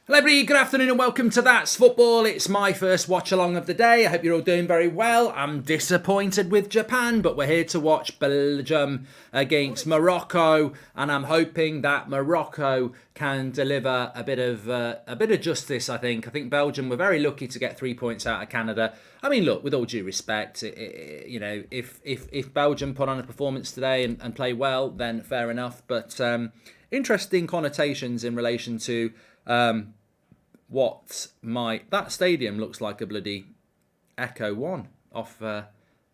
Hello everybody, good afternoon and welcome to That's Football. It's my first watch-along of the day. I hope you're all doing very well. I'm disappointed with Japan, but we're here to watch Belgium against Morocco, and I'm hoping that Morocco can deliver a bit of justice, I think. I think Belgium were very lucky to get 3 points out of Canada. I mean, look, with all due respect, if Belgium put on a performance today and play well, then fair enough. But interesting connotations in relation to that stadium looks like a bloody Echo One off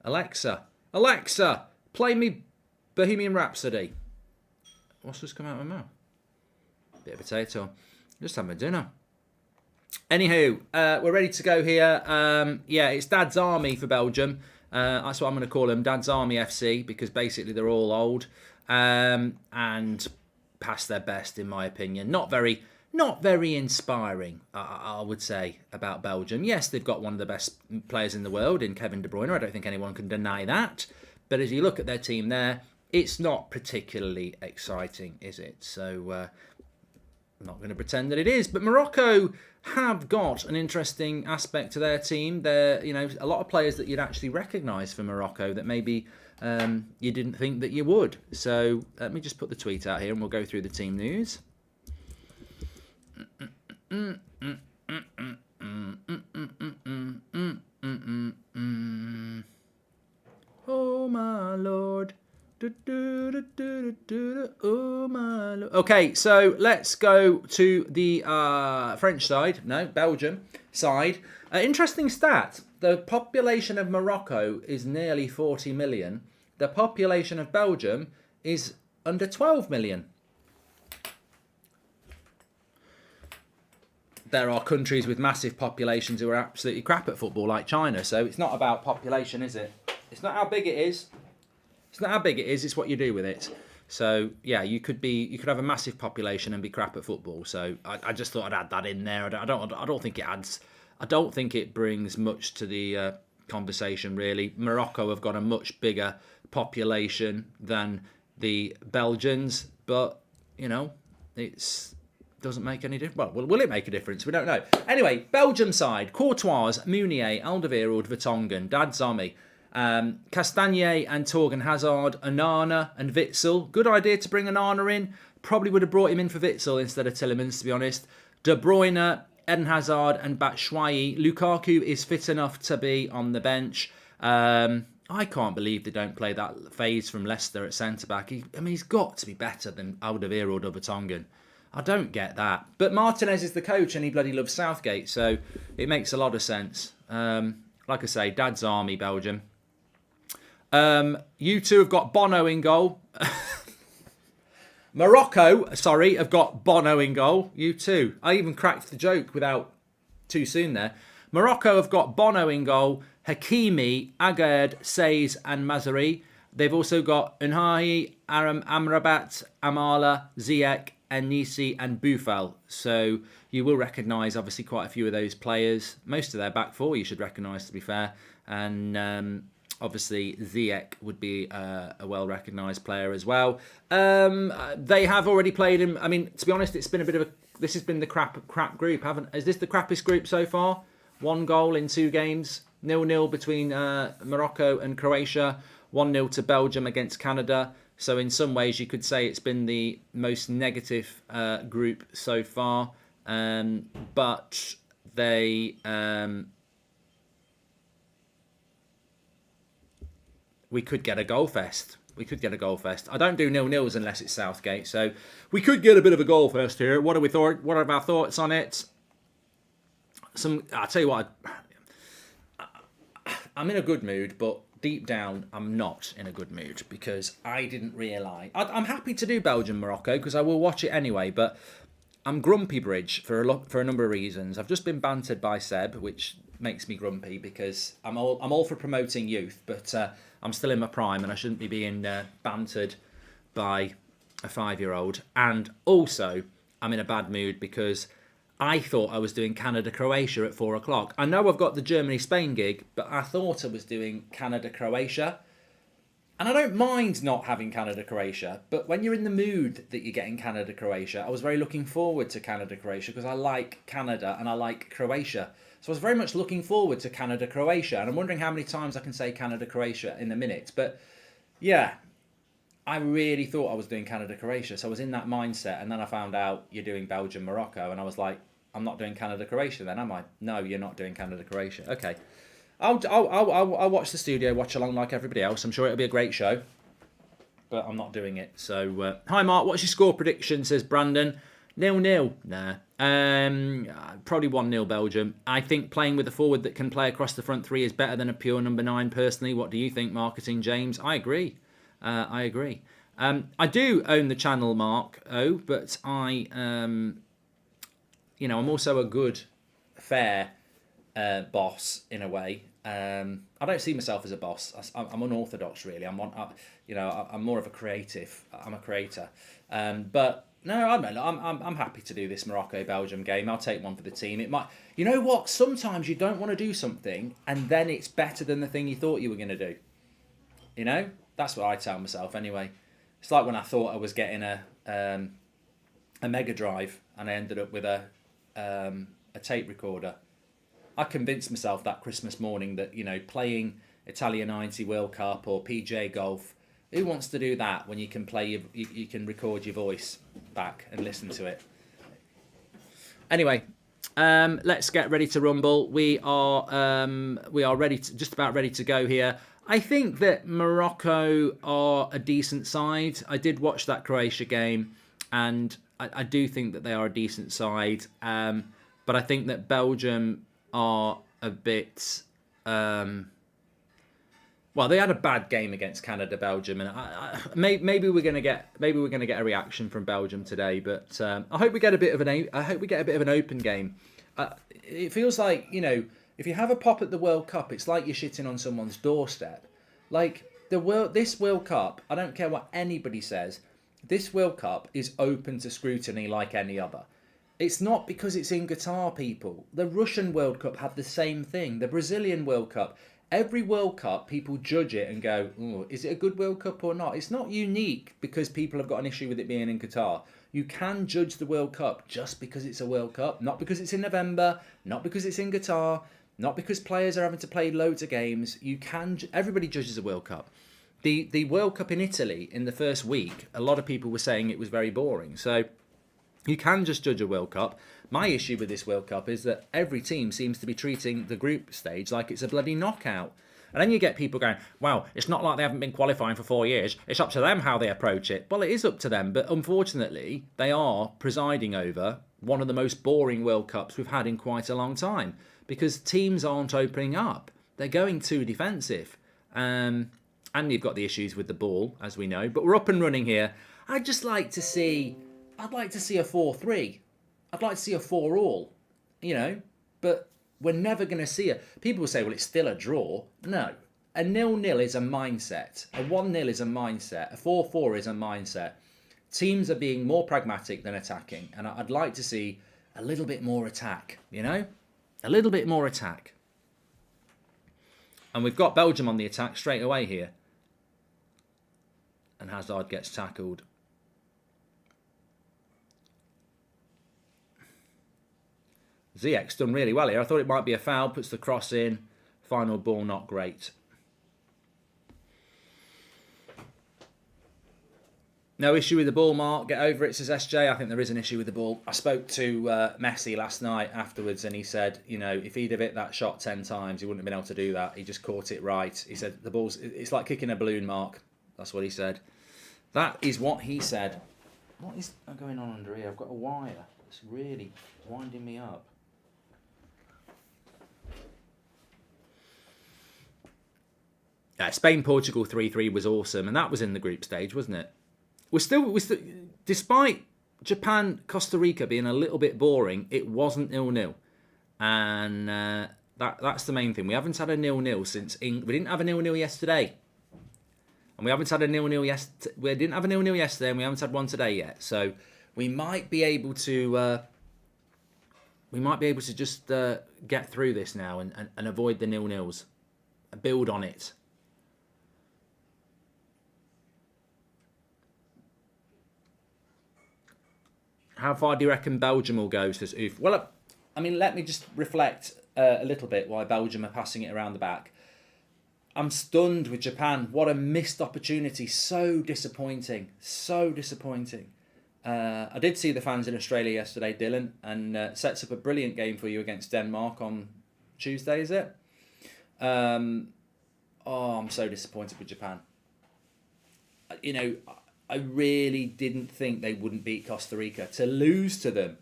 Alexa. Alexa, play me Bohemian Rhapsody. What's just come out of my mouth? Bit of potato. Just having a dinner. Anywho, we're ready to go here. It's Dad's Army for Belgium. That's what I'm going to call them, Dad's Army FC, because basically they're all old and past their best, in my opinion. Not very inspiring, I would say, about Belgium. Yes, they've got one of the best players in the world in Kevin De Bruyne. I don't think anyone can deny that. But as you look at their team there, it's not particularly exciting, is it? So I'm not going to pretend that it is. But Morocco have got an interesting aspect to their team. They're, a lot of players that you'd actually recognise for Morocco that maybe you didn't think that you would. So let me just put the tweet out here and we'll go through the team news. Oh my lord. Oh my lord. Okay, so let's go to the French side. No, Belgium side. Interesting stat. The population of Morocco is nearly 40 million. The population of Belgium is under 12 million. There are countries with massive populations who are absolutely crap at football, like China. So it's not about population, is it? It's not how big it is. It's not how big it is. It's what you do with it. So yeah, you could have a massive population and be crap at football. So I just thought I'd add that in there. I don't think it adds. I don't think it brings much to the conversation really. Morocco have got a much bigger population than the Belgians, but it's. Doesn't make any difference. Well, will it make a difference? We don't know. Anyway, Belgium side. Courtois, Meunier, Alderweireld, Vertonghen, Dadzami, Castagnier and Torgan Hazard, Onana and Witsel. Good idea to bring Onana in. Probably would have brought him in for Witsel instead of Tielemans, to be honest. De Bruyne, Eden Hazard and Batshuayi. Lukaku is fit enough to be on the bench. I can't believe they don't play that phase from Leicester at centre-back. He's got to be better than Alderweireld or Vertonghen. I don't get that. But Martinez is the coach and he bloody loves Southgate, so it makes a lot of sense. Like I say, Dad's Army, Belgium. You two have got Bono in goal. Morocco, have got Bono in goal. You too. I even cracked the joke without too soon there. Morocco have got Bono in goal, Hakimi, Agard, Saiz and Mazari. They've also got Unhahi, Amrabat, Amala, Ziyech, Nisi and Boufal. So you will recognise obviously quite a few of those players. Most of their back four you should recognise, to be fair. And obviously Ziyech would be a well-recognised player as well. They have already played him. I mean, to be honest, it's been a bit of this has been the crap group, is this the crappiest group so far? 1 goal in 2 games. 0-0 between Morocco and Croatia. 1-0 to Belgium against Canada. So in some ways you could say it's been the most negative group so far. But they... we could get a goal fest. I don't do 0-0s unless it's Southgate. So we could get a bit of a goal fest here. What are our thoughts on it? I'll tell you what. I'm in a good mood, but deep down, I'm not in a good mood because I didn't realise. I'm happy to do Belgium-Morocco because I will watch it anyway, but I'm grumpy, Bridge, for a number of reasons. I've just been bantered by Seb, which makes me grumpy because I'm all for promoting youth, but I'm still in my prime and I shouldn't be being bantered by a 5-year-old. And also, I'm in a bad mood because I thought I was doing Canada-Croatia at 4 o'clock. I know I've got the Germany-Spain gig, but I thought I was doing Canada-Croatia. And I don't mind not having Canada-Croatia, but when you're in the mood that you're getting Canada-Croatia, I was very looking forward to Canada-Croatia because I like Canada and I like Croatia. So I was very much looking forward to Canada-Croatia, and I'm wondering how many times I can say Canada-Croatia in a minute. But yeah, I really thought I was doing Canada-Croatia, so I was in that mindset, and then I found out you're doing Belgium-Morocco, and I was like, I'm not doing Canada-Croatia then, am I? No, you're not doing Canada-Croatia. Okay. I'll watch the studio watch along like everybody else. I'm sure it'll be a great show, but I'm not doing it. So, hi Mark, what's your score prediction? Says Brandon. 0-0. Nah. Probably 1-0 Belgium. I think playing with a forward that can play across the front three is better than a pure number 9. Personally, what do you think, Marketing James? I agree. I agree. I do own the channel, Mark. But I'm also a good, fair boss in a way. I don't see myself as a boss. I'm unorthodox, really. I'm more of a creative. I'm a creator. But no, I'm happy to do this Morocco-Belgium game. I'll take one for the team. It might, you know what? Sometimes you don't want to do something, and then it's better than the thing you thought you were going to do. You know, that's what I tell myself anyway. It's like when I thought I was getting a Mega Drive, and I ended up with a tape recorder. I convinced myself that Christmas morning that, playing Italia 90 World Cup or PJ Golf, who wants to do that when you can play, you can record your voice back and listen to it. Anyway, let's get ready to rumble. We are ready to, just about ready to go here. I think that Morocco are a decent side. I did watch that Croatia game, and I do think that they are a decent side. But I think that Belgium are a bit. They had a bad game against Canada, Belgium, and maybe we're gonna get a reaction from Belgium today. But I hope we get a bit of an open game. It feels like, if you have a pop at the World Cup, it's like you're shitting on someone's doorstep. Like this World Cup, I don't care what anybody says. This World Cup is open to scrutiny like any other. It's not because it's in Qatar, people. The Russian World Cup had the same thing. The Brazilian World Cup. Every World Cup, people judge it and go, "Ooh, is it a good World Cup or not?" It's not unique because people have got an issue with it being in Qatar. You can judge the World Cup just because it's a World Cup, not because it's in November, not because it's in Qatar, not because players are having to play loads of games. Everybody judges a World Cup. The World Cup in Italy in the first week, a lot of people were saying it was very boring. So you can just judge a World Cup. My issue with this World Cup is that every team seems to be treating the group stage like it's a bloody knockout. And then you get people going, wow, it's not like they haven't been qualifying for 4 years. It's up to them how they approach it. Well, it is up to them. But unfortunately, they are presiding over one of the most boring World Cups we've had in quite a long time. Because teams aren't opening up. They're going too defensive. And you've got the issues with the ball, as we know. But we're up and running here. I'd like to see a 4-3. I'd like to see a 4-all, but we're never going to see it. People will say, well, it's still a draw. No. A 0-0 is a mindset. A 1-0 is a mindset. A 4-4 is a mindset. Teams are being more pragmatic than attacking, and I'd like to see a little bit more attack, A little bit more attack. And we've got Belgium on the attack straight away here. And Hazard gets tackled. Ziyech's done really well here. I thought it might be a foul. Puts the cross in. Final ball, not great. No issue with the ball, Mark. Get over it, says SJ. I think there is an issue with the ball. I spoke to Messi last night afterwards, and he said, if he'd have hit that shot 10 times, he wouldn't have been able to do that. He just caught it right. He said, the ball's, it's like kicking a balloon, Mark. That's what he said. That is what he said. What is going on under here? I've got a wire. It's really winding me up. Spain-Portugal 3-3 was awesome, and that was in the group stage, wasn't it? We're still, despite Japan-Costa Rica being a little bit boring, it wasn't 0-0. And that's the main thing. We haven't had a 0-0 since... We didn't have a 0-0 yesterday. And we haven't had a 0-0 yesterday. We didn't have a 0-0 yesterday, and we haven't had one today yet. So we might be able to... just get through this now and avoid the 0-0s. Build on it. How far do you reckon Belgium will go? Says Oof. Well, I mean, let me just reflect a little bit why Belgium are passing it around the back. I'm stunned with Japan. What a missed opportunity. So disappointing. So disappointing. I did see the fans in Australia yesterday, Dylan, and sets up a brilliant game for you against Denmark on Tuesday, is it? I'm so disappointed with Japan. You know, I really didn't think they wouldn't beat Costa Rica. To lose to them,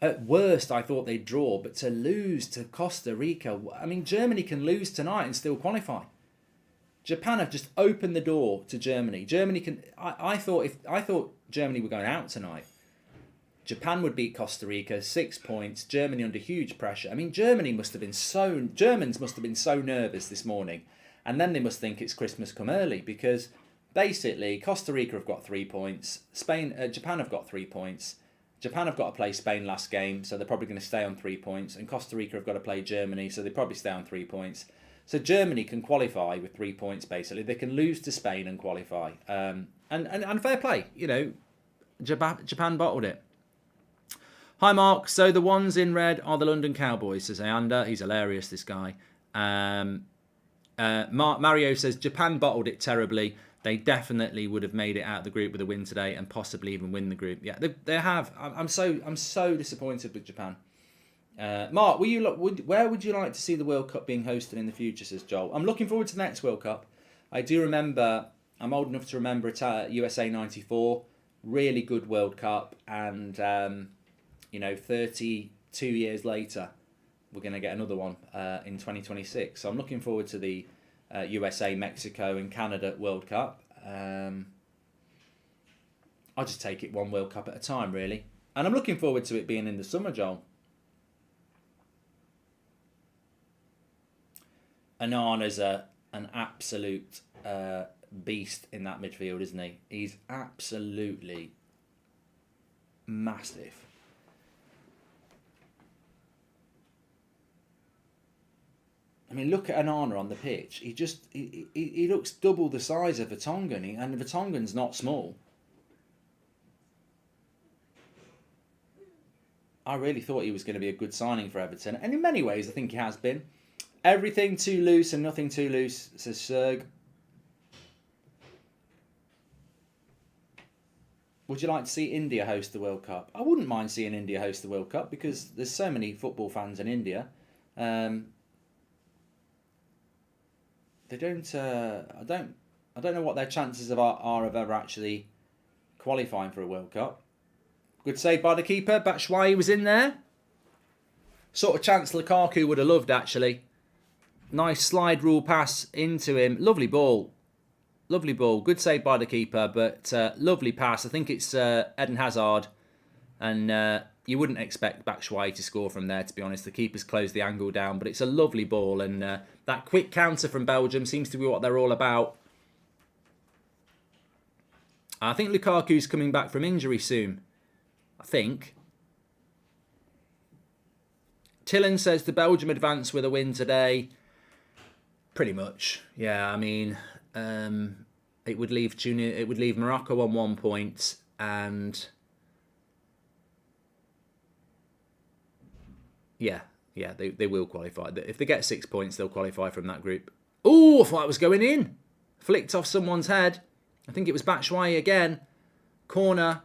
at worst, I thought they'd draw, but to lose to Costa Rica, I mean, Germany can lose tonight and still qualify. Japan have just opened the door to Germany. Germany can. I thought Germany were going out tonight. Japan would beat Costa Rica 6 points. Germany under huge pressure. I mean, Germans must have been so nervous this morning, and then they must think it's Christmas come early because basically Costa Rica have got 3 points. Japan have got 3 points. Japan have got to play Spain last game, so they're probably going to stay on 3 points. And Costa Rica have got to play Germany, so they probably stay on 3 points. So Germany can qualify with 3 points, basically. They can lose to Spain and qualify. And fair play, you know, Japan bottled it. Hi, Mark. So the ones in red are the London Cowboys, says Ayanda. He's hilarious, this guy. Mario says Japan bottled it terribly. They definitely would have made it out of the group with a win today and possibly even win the group. Yeah, they have. I'm so disappointed with Japan. Mark, where would you like to see the World Cup being hosted in the future, says Joel? I'm looking forward to the next World Cup. I do remember, I'm old enough to remember USA 94, really good World Cup, and 32 years later, we're going to get another one in 2026. So I'm looking forward to the USA, Mexico and Canada World Cup. I'll just take it one World Cup at a time, really. And I'm looking forward to it being in the summer, Joel. Anana's an absolute beast in that midfield, isn't he? He's absolutely massive. I mean, look at Anana on the pitch. He looks double the size of Vertonghen, and Vertonghen's not small. I really thought he was going to be a good signing for Everton, and in many ways, I think he has been. Everything too loose and nothing too loose, says Serg. Would you like to see India host the World Cup? I wouldn't mind seeing India host the World Cup because there's so many football fans in India. They don't. I don't know what their chances are of ever actually qualifying for a World Cup. Good save by the keeper. Batshuayi was in there. Sort of chance Lukaku would have loved, actually. Nice slide rule pass into him. Lovely ball. Lovely ball. Good save by the keeper, but lovely pass. I think it's Eden Hazard. And you wouldn't expect Batshuayi to score from there, to be honest. The keeper's closed the angle down, but it's a lovely ball. And that quick counter from Belgium seems to be what they're all about. I think Lukaku's coming back from injury soon. I think. Tillen says the Belgium advance with a win today. Pretty much, yeah. I mean, it would leave Morocco on 1 point, and yeah, they will qualify. If they get 6 points, they'll qualify from that group. Oh, I thought it was going in. Flicked off someone's head. I think it was Batshuayi again. Corner.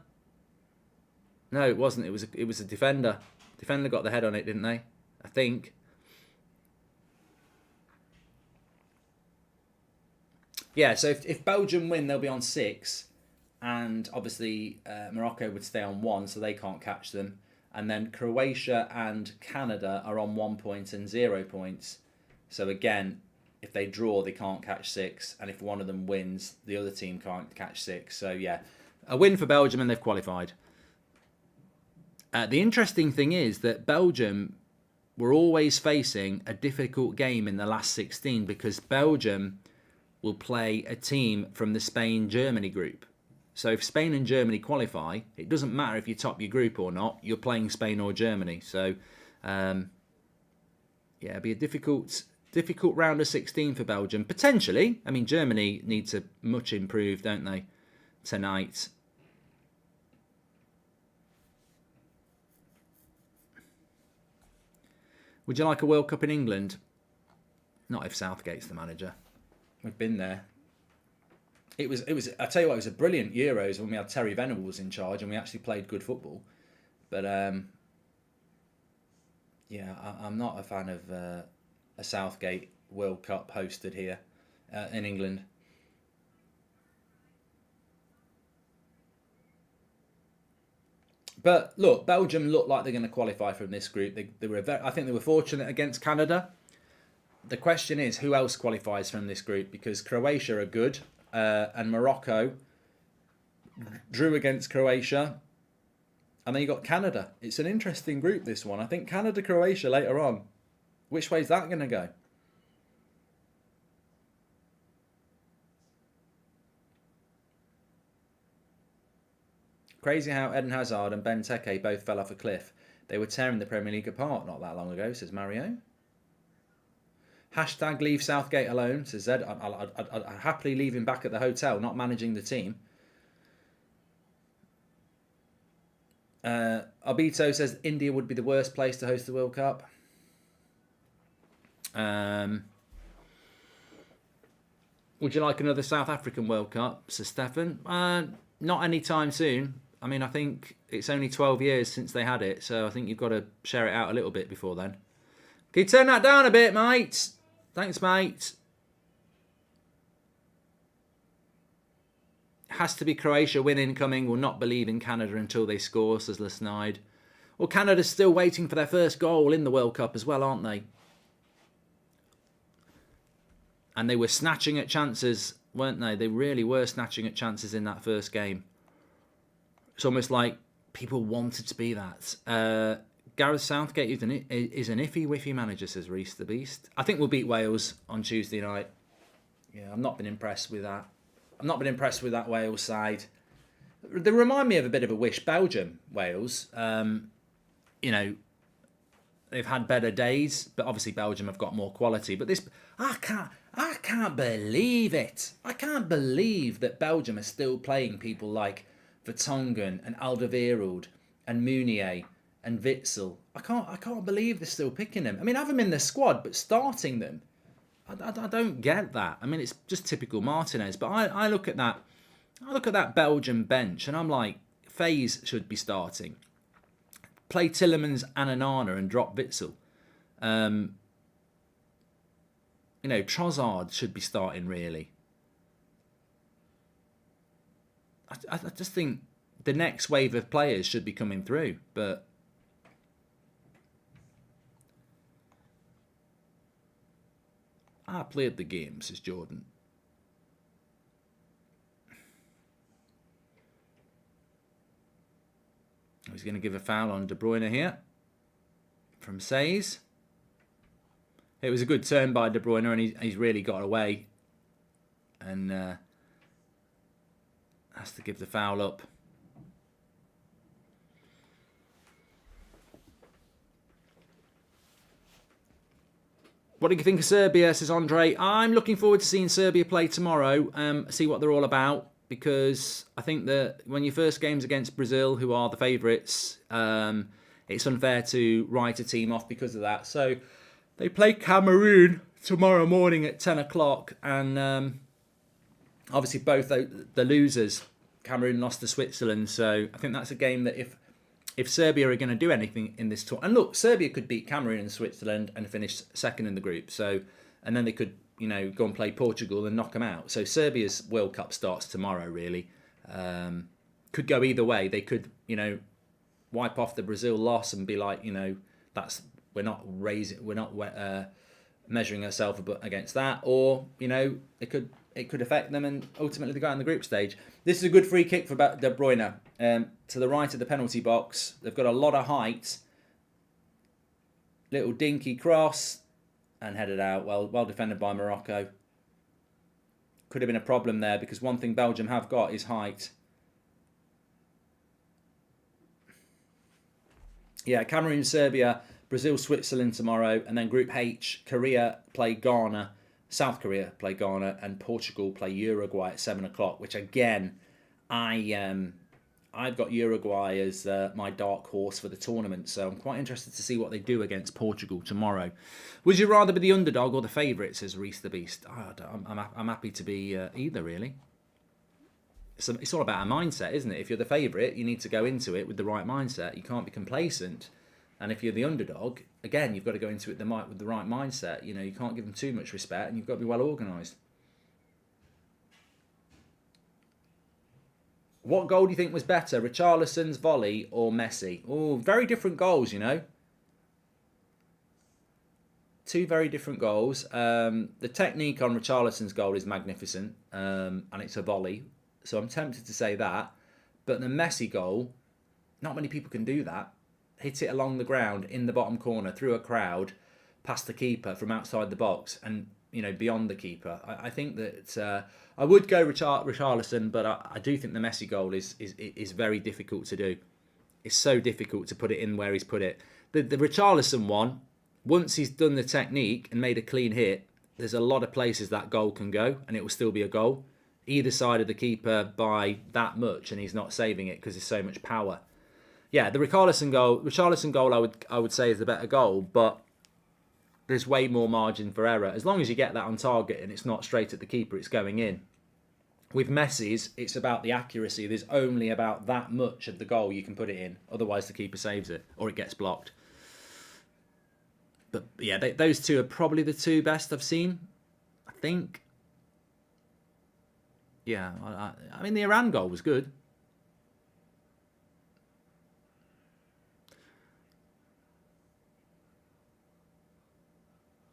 No, it wasn't. It was a defender. Defender got the head on it, didn't they? I think. Yeah, so if Belgium win, they'll be on 6. And obviously Morocco would stay on 1, so they can't catch them. And then Croatia and Canada are on 1 point and 0 points. So again, if they draw, they can't catch 6. And if one of them wins, the other team can't catch 6. So yeah, a win for Belgium and they've qualified. The interesting thing is that Belgium were always facing a difficult game in the last 16 because Belgium will play a team from the Spain-Germany group. So if Spain and Germany qualify, it doesn't matter if you top your group or not, you're playing Spain or Germany. So, yeah, it'll be a difficult round of 16 for Belgium. Potentially. I mean, Germany need to much improve, don't they, tonight. Would you like a World Cup in England? Not if Southgate's the manager. We've been there. It was. I tell you what, it was a brilliant Euros when we had Terry Venables in charge and we actually played good football. But yeah, I'm not a fan of a Southgate World Cup hosted here in England. But look, Belgium look like they're going to qualify from this group. They were I think they were fortunate against Canada. The question is, who else qualifies from this group? Because Croatia are good, and Morocco drew against Croatia. And then you got Canada. It's an interesting group, this one. I think Canada, Croatia later on. Which way is that going to go? Crazy how Eden Hazard and Benteke both fell off a cliff. They were tearing the Premier League apart not that long ago, says Mario. Hashtag leave Southgate alone, says Zed. I'd happily leave him back at the hotel, not managing the team. Albito says India would be the worst place to host the World Cup. Would you like another South African World Cup, says Stefan? Not anytime soon. I mean, I think it's only 12 years since they had it, so I think you've got to share it out a little bit before then. Can you turn that down a bit, mate? Thanks, mate. Has to be Croatia win incoming. Will not believe in Canada until they score, says Lesnide. Well, Canada's still waiting for their first goal in the World Cup as well, aren't they? And they were snatching at chances, weren't they? They really were snatching at chances in that first game. It's almost like people wanted to be that. Gareth Southgate is an iffy-wiffy manager, says Reese the Beast. I think we'll beat Wales on Tuesday night. Yeah, I've not been impressed with that. I've not been impressed with that Wales side. They remind me of a bit of a wish. Belgium, Wales. You know, they've had better days, but obviously Belgium have got more quality. But this, I can't believe it. I can't believe that Belgium are still playing people like Vertonghen and Alderweireld and Meunier and Witsel. I can't believe they're still picking them. I mean, have them in the squad, but starting them, I don't get that. I mean, it's just typical Martinez. But I look at that. I look at that Belgian bench, and I'm like, Faze should be starting. Play Tillemans and Anana and drop Witsel. You know, Trossard should be starting, really. I just think the next wave of players should be coming through, but I played the game, says Jordan. He's going to give a foul on De Bruyne here from Says. It was a good turn by De Bruyne, and he's really got away and has to give the foul up. What do you think of Serbia, says Andre? I'm looking forward to seeing Serbia play tomorrow, see what they're all about, because I think that when your first game's against Brazil, who are the favourites, it's unfair to write a team off because of that. So they play Cameroon tomorrow morning at 10 o'clock, and obviously both the losers, Cameroon lost to Switzerland, so I think that's a game that if Serbia are going to do anything in this tour, and look, Serbia could beat Cameroon and Switzerland and finish second in the group, so, and then they could, you know, go and play Portugal and knock them out. So Serbia's World Cup starts tomorrow, really. Could go either way. They could, you know, wipe off the Brazil loss and be like, you know, we're not measuring ourselves against that, or, you know, it could affect them and ultimately they go out in the group stage. This is a good free kick for De Bruyne. To the right of the penalty box. They've got a lot of height. Little dinky cross and headed out. Well defended by Morocco. Could have been a problem there because one thing Belgium have got is height. Yeah, Cameroon, Serbia, Brazil, Switzerland tomorrow, and then Group H, Korea play Ghana, South Korea play Ghana, and Portugal play Uruguay at 7 o'clock, which again, I I've got Uruguay as my dark horse for the tournament, so I'm quite interested to see what they do against Portugal tomorrow. Would you rather be the underdog or the favourite, says Reese the Beast? I'm happy to be either, really. It's all about our mindset, isn't it? If you're the favourite, you need to go into it with the right mindset. You can't be complacent. And if you're the underdog, again, you've got to go into it with the right mindset. You can't give them too much respect, and you've got to be well organised. What goal do you think was better, Richarlison's volley or Messi? Oh, very different goals, Two very different goals. The technique on Richarlison's goal is magnificent, and it's a volley. So I'm tempted to say that. But the Messi goal, not many people can do that. Hit it along the ground, in the bottom corner, through a crowd, past the keeper from outside the box, and beyond the keeper. I think that I would go Richarlison, but I do think the Messi goal is very difficult to do. It's so difficult to put it in where he's put it. The Richarlison one, once he's done the technique and made a clean hit, there's a lot of places that goal can go, and it will still be a goal. Either side of the keeper by that much, and he's not saving it because there's so much power. Yeah, the Richarlison goal, I would say is the better goal, but there's way more margin for error. As long as you get that on target and it's not straight at the keeper, it's going in. With Messi's, it's about the accuracy. There's only about that much of the goal you can put it in. Otherwise, the keeper saves it or it gets blocked. But yeah, those two are probably the two best I've seen, I think. Yeah, I mean, the Iran goal was good.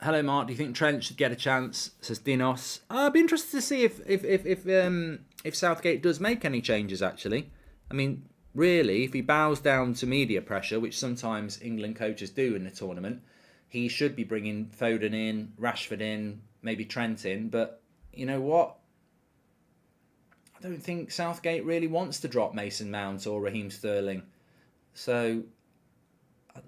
Hello, Mark. Do you think Trent should get a chance? Says Dinos. I'd be interested to see if Southgate does make any changes. Actually, I mean, really, if he bows down to media pressure, which sometimes England coaches do in the tournament, he should be bringing Foden in, Rashford in, maybe Trent in. But you know what? I don't think Southgate really wants to drop Mason Mount or Raheem Sterling. So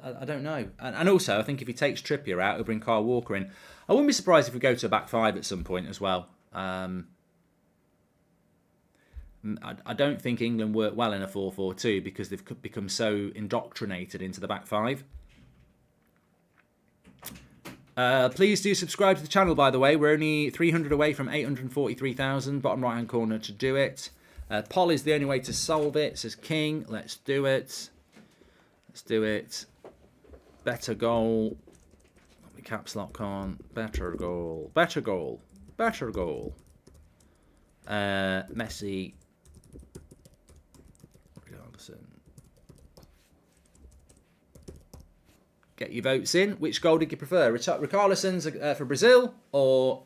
I don't know. And also, I think if he takes Trippier out, he'll bring Kyle Walker in. I wouldn't be surprised if we go to a back five at some point as well. I don't think England work well in a 4-4-2 because they've become so indoctrinated into the back five. Please do subscribe to the channel, by the way. We're only 300 away from 843,000. Bottom right-hand corner to do it. Poll is the only way to solve it, says King. Let's do it. Let's do it. Better goal. Let me caps lock on. Better goal. Better goal. Better goal. Messi. Get your votes in. Which goal did you prefer? Richarlison's for Brazil or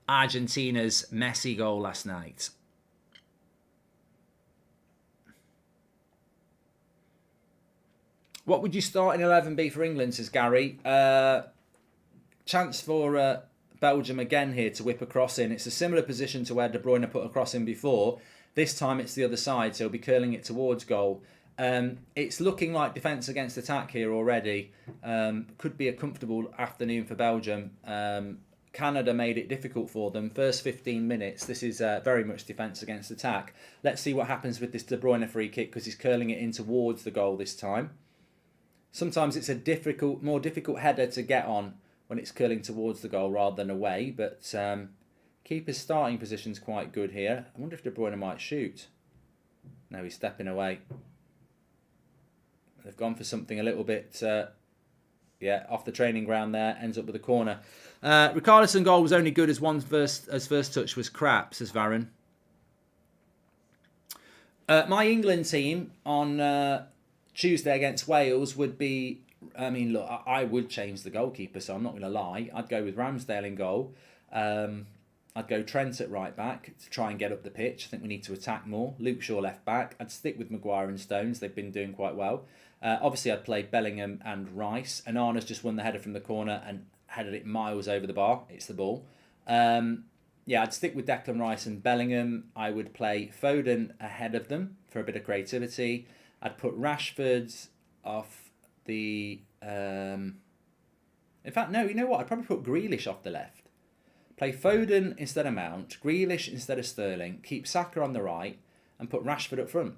Argentina's Messi goal last night? What would you start in 11 be for England, says Gary? Chance for Belgium again here to whip a cross in. It's a similar position to where De Bruyne put a cross in before. This time it's the other side, so he'll be curling it towards goal. It's looking like defence against attack here already. Could be a comfortable afternoon for Belgium. Canada made it difficult for them. First 15 minutes, this is very much defence against attack. Let's see what happens with this De Bruyne free kick because he's curling it in towards the goal this time. Sometimes it's a more difficult header to get on when it's curling towards the goal rather than away. But keeper's starting position's quite good here. I wonder if De Bruyne might shoot. No, he's stepping away. They've gone for something a little bit, off the training ground there. Ends up with a corner. Richarlison goal was only good as first touch was crap, says Varun. My England team on Tuesday against Wales would be, I mean, look, I would change the goalkeeper, so I'm not going to lie. I'd go with Ramsdale in goal. I'd go Trent at right back to try and get up the pitch. I think we need to attack more. Luke Shaw left back. I'd stick with Maguire and Stones. They've been doing quite well. Obviously, I'd play Bellingham and Rice. Anana's just won the header from the corner and headed it miles over the bar. It's the ball. I'd stick with Declan Rice and Bellingham. I would play Foden ahead of them for a bit of creativity. I'd put Rashford off the... In fact, no, you know what? I'd probably put Grealish off the left. Play Foden instead of Mount, Grealish instead of Sterling, keep Saka on the right, and put Rashford up front.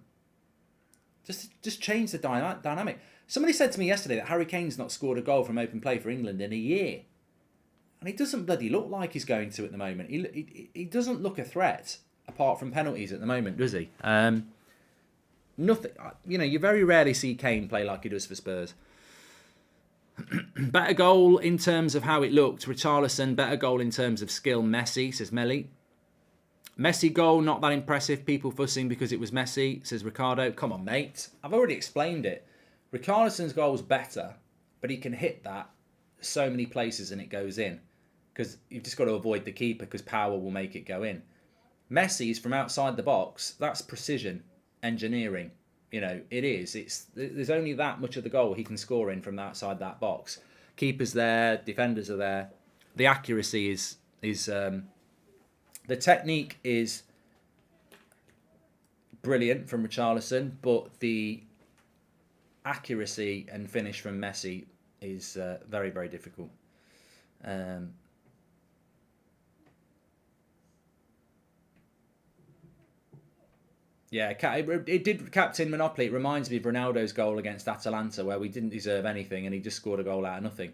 Just change the dynamic. Somebody said to me yesterday that Harry Kane's not scored a goal from open play for England in a year. And he doesn't bloody look like he's going to at the moment. He doesn't look a threat, apart from penalties at the moment, does he? Nothing. You very rarely see Kane play like he does for Spurs. Better goal in terms of how it looked. Richarlison, better goal in terms of skill. Messi, says Melly. Messi goal, not that impressive. People fussing because it was Messi, says Ricardo. Come on, mate. I've already explained it. Richarlison's goal's better, but he can hit that so many places and it goes in. Because you've just got to avoid the keeper because power will make it go in. Messi's from outside the box. That's precision engineering. It is. There's only that much of the goal he can score in from outside that box. Keeper's there, defenders are there. The accuracy is the technique is brilliant from Richarlison, but the accuracy and finish from Messi is very, very difficult. Yeah, it did captain Monopoly. It reminds me of Ronaldo's goal against Atalanta where we didn't deserve anything and he just scored a goal out of nothing.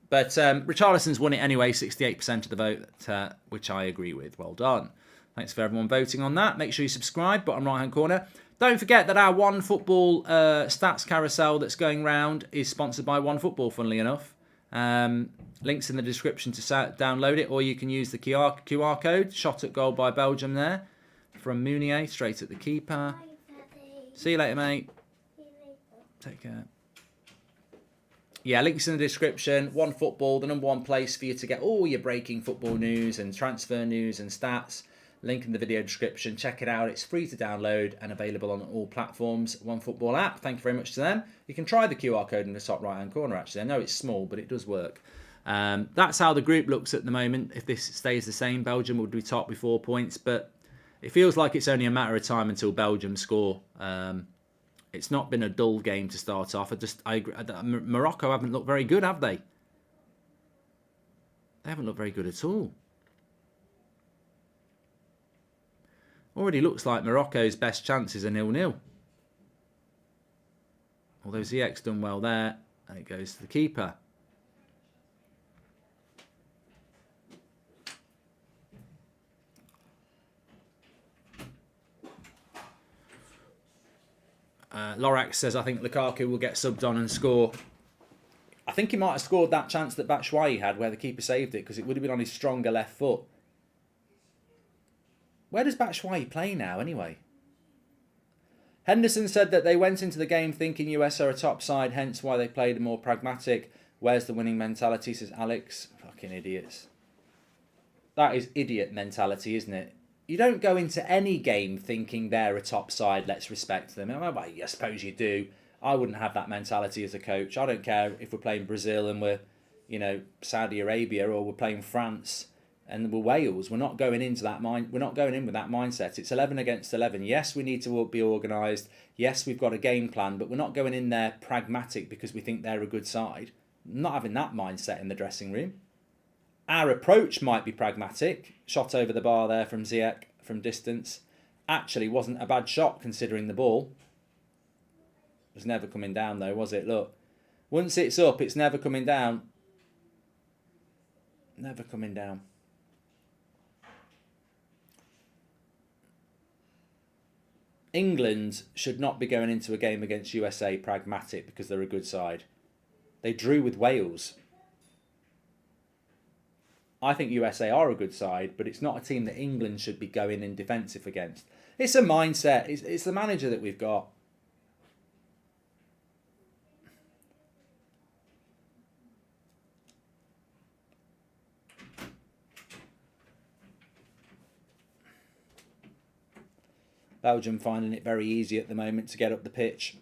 But Richarlison's won it anyway, 68% of the vote, which I agree with. Well done. Thanks for everyone voting on that. Make sure you subscribe, bottom right-hand corner. Don't forget that our OneFootball stats carousel that's going round is sponsored by OneFootball, funnily enough. Links in the description to download it, or you can use the QR code. Shot at goal by Belgium there. From Mounier, straight at the keeper. See you later, mate. Take care. Yeah, links in the description. OneFootball, the #1 place for you to get all your breaking football news and transfer news and stats. Link in the video description. Check it out. It's free to download and available on all platforms. OneFootball app. Thank you very much to them. You can try the QR code in the top right-hand corner, actually. I know it's small, but it does work. That's how the group looks at the moment. If this stays the same, Belgium would be top with 4 points, but it feels like it's only a matter of time until Belgium score. It's not been a dull game to start off. I agree. Morocco haven't looked very good, have they? They haven't looked very good at all. Already looks like Morocco's best chances are 0-0. Although Ziyech's done well there. And it goes to the keeper. Lorax says, I think Lukaku will get subbed on and score. I think he might have scored that chance that Batshuayi had where the keeper saved it because it would have been on his stronger left foot. Where does Batshuayi play now anyway? Henderson said that they went into the game thinking US are a top side, hence why they played more pragmatic. Where's the winning mentality, says Alex. Fucking idiots. That is idiot mentality, isn't it? You don't go into any game thinking they're a top side, let's respect them. Well, I suppose you do. I wouldn't have that mentality as a coach. I don't care if we're playing Brazil and we're, Saudi Arabia, or we're playing France and we're Wales. We're not going into that We're not going in with that mindset. It's 11 against 11. Yes, we need to be organised. Yes, we've got a game plan, but we're not going in there pragmatic because we think they're a good side. Not having that mindset in the dressing room. Our approach might be pragmatic. Shot over the bar there from Ziyech from distance. Actually wasn't a bad shot considering the ball. It was never coming down though, was it? Look. Once it's up, it's never coming down. Never coming down. England should not be going into a game against USA pragmatic because they're a good side. They drew with Wales. I think USA are a good side, but it's not a team that England should be going in defensive against. It's a mindset. It's the manager that we've got. Belgium finding it very easy at the moment to get up the pitch.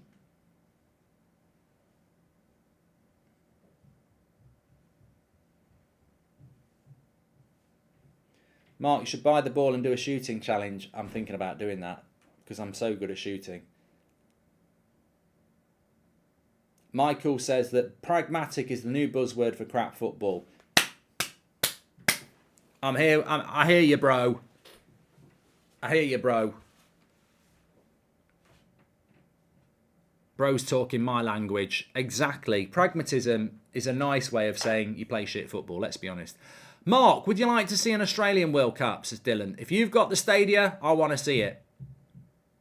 Mark, you should buy the ball and do a shooting challenge. I'm thinking about doing that because I'm so good at shooting. Michael says that pragmatic is the new buzzword for crap football. I'm here. I hear you, bro. I hear you, bro. Bro's talking my language. Exactly. Pragmatism is a nice way of saying you play shit football, let's be honest. Mark, would you like to see an Australian World Cup, says Dylan. If you've got the stadia, I want to see it.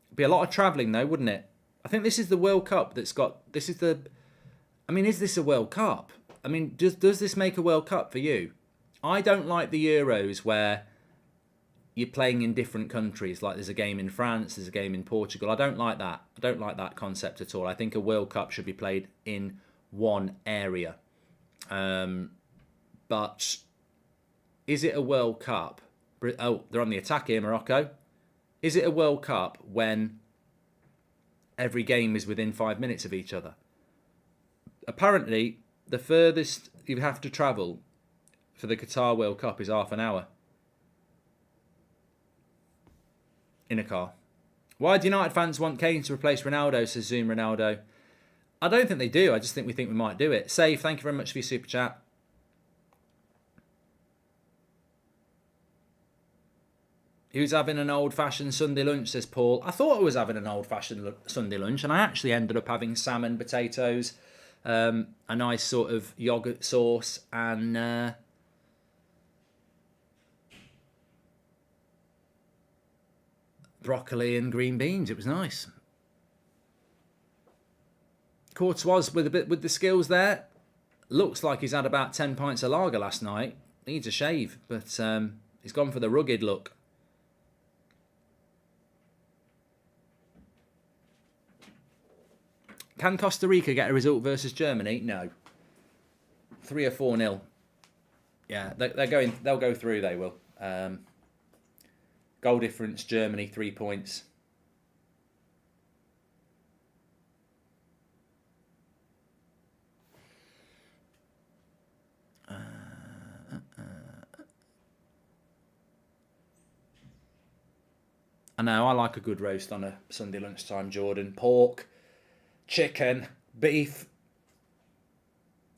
It'd be a lot of travelling though, wouldn't it? I think this is the World Cup that's got... This is the... I mean, is this a World Cup? I mean, does this make a World Cup for you? I don't like the Euros where you're playing in different countries. Like there's a game in France, there's a game in Portugal. I don't like that. I don't like that concept at all. I think a World Cup should be played in one area. But is it a World Cup? Oh, they're on the attack here, Morocco. Is it a World Cup when every game is within 5 minutes of each other? Apparently, the furthest you have to travel for the Qatar World Cup is half an hour. In a car. Why do United fans want Kane to replace Ronaldo, says Zoom Ronaldo? I don't think they do. I just think we might do it. Save, thank you very much for your super chat. Who's having an old-fashioned Sunday lunch, says Paul. I thought I was having an old-fashioned Sunday lunch, and I actually ended up having salmon, potatoes, a nice sort of yoghurt sauce, and broccoli and green beans. It was nice. Courtois with the skills there. Looks like he's had about 10 pints of lager last night. Needs a shave, but he's gone for the rugged look. Can Costa Rica get a result versus Germany? No. 3 or 4-0. Yeah, they'll go through. They will. Goal difference, Germany 3 points. I know, I like a good roast on a Sunday lunchtime, Jordan. Pork, chicken, beef.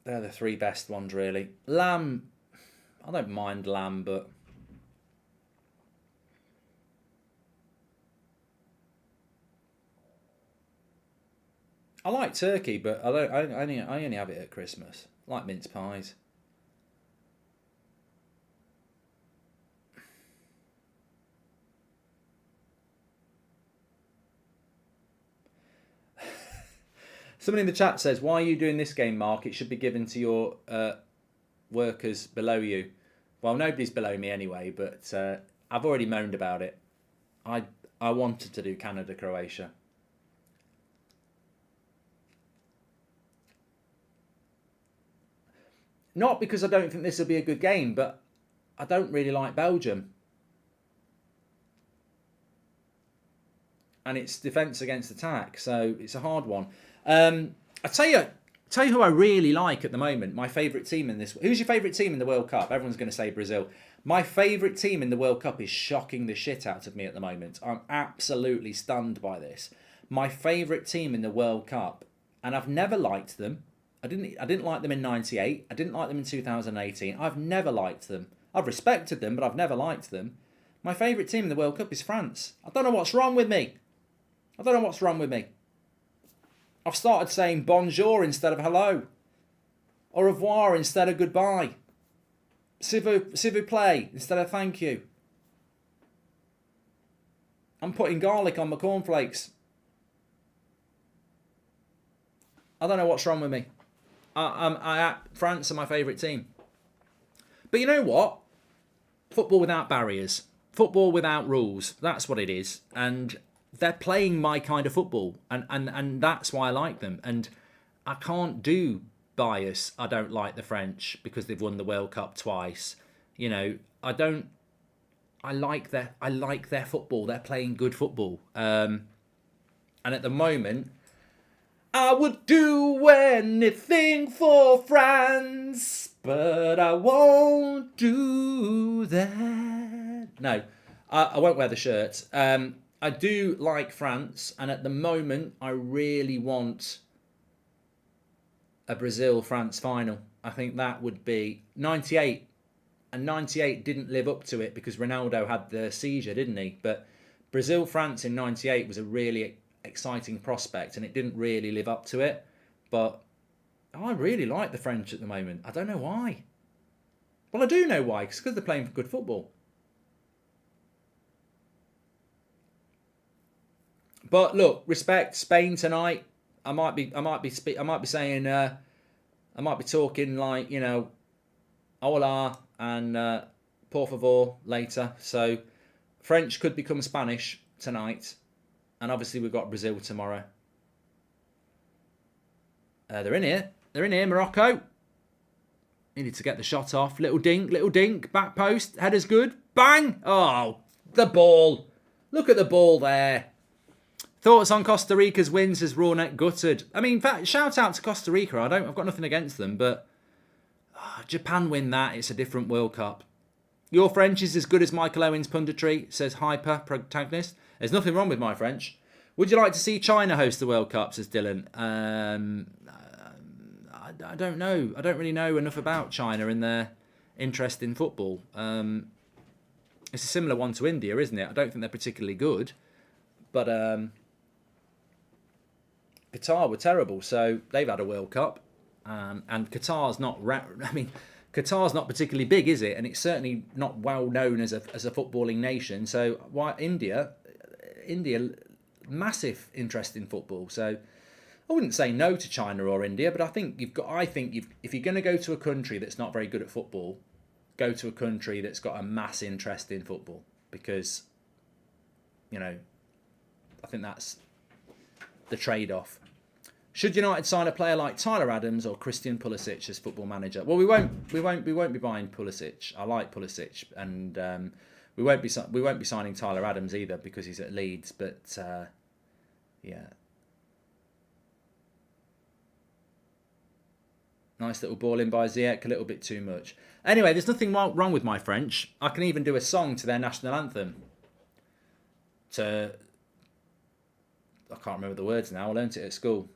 They're the 3 best ones, really. Lamb, I don't mind lamb, but I like turkey, but I only have it at Christmas. I like mince pies. Somebody in the chat says, why are you doing this game, Mark? It should be given to your workers below you. Well, nobody's below me anyway, but I've already moaned about it. I wanted to do Canada-Croatia. Not because I don't think this will be a good game, but I don't really like Belgium. And it's defence against attack, so it's a hard one. I tell you who I really like at the moment. My favourite team in this. Who's your favourite team in the World Cup? Everyone's going to say Brazil. My favourite team in the World Cup is shocking the shit out of me at the moment. I'm absolutely stunned by this. My favourite team in the World Cup, and I've never liked them. I didn't like them in '98. I didn't like them in 2018. I've never liked them. I've respected them, but I've never liked them. My favourite team in the World Cup is France. I don't know what's wrong with me. I've started saying bonjour instead of hello. Au revoir instead of goodbye. S'il vous plaît instead of thank you. I'm putting garlic on my cornflakes. I don't know what's wrong with me. France are my favourite team. But you know what? Football without barriers. Football without rules. That's what it is. And they're playing my kind of football. And that's why I like them. And I can't do bias. I don't like the French because they've won the World Cup twice. You know, I like their football. They're playing good football. And at the moment, I would do anything for France, but I won't do that. No, I won't wear the shirt. I do like France, and at the moment, I really want a Brazil-France final. I think that would be 98, and 98 didn't live up to it because Ronaldo had the seizure, didn't he? But Brazil-France in 98 was a really exciting prospect, and it didn't really live up to it. But I really like the French at the moment. I don't know why. Well, I do know why. It's because they're playing good football. But look, respect Spain tonight. I might be saying, I might be talking like, you know, hola and por favor later. So French could become Spanish tonight, and obviously we've got Brazil tomorrow. They're in here. They're in here, Morocco. Needed to get the shot off. Little dink, back post. Header's good. Bang! Oh, the ball. Look at the ball there. Thoughts on Costa Rica's wins as Rawneck gutted? I mean, in fact, shout out to Costa Rica. I've got nothing against them, but Japan win that. It's a different World Cup. Your French is as good as Michael Owen's punditry, says Hyper Protagonist. There's nothing wrong with my French. Would you like to see China host the World Cup, says Dylan? I don't know. I don't really know enough about China and their interest in football. It's a similar one to India, isn't it? I don't think they're particularly good. But Qatar were terrible, so they've had a World Cup. And Qatar's not... Qatar's not particularly big, is it? And it's certainly not well known as a footballing nation. So why India, massive interest in football. So I wouldn't say no to China or India, but I think if you're going to go to a country that's not very good at football, go to a country that's got a mass interest in football, because, you know, I think that's the trade-off. Should United sign a player like Tyler Adams or Christian Pulisic as football manager? Well, we won't be buying Pulisic. I like Pulisic, and we won't be signing Tyler Adams either because he's at Leeds. But yeah, nice little ball in by Ziyech, a little bit too much. Anyway, there's nothing wrong with my French. I can even do a song to their national anthem. I can't remember the words now. I learnt it at school.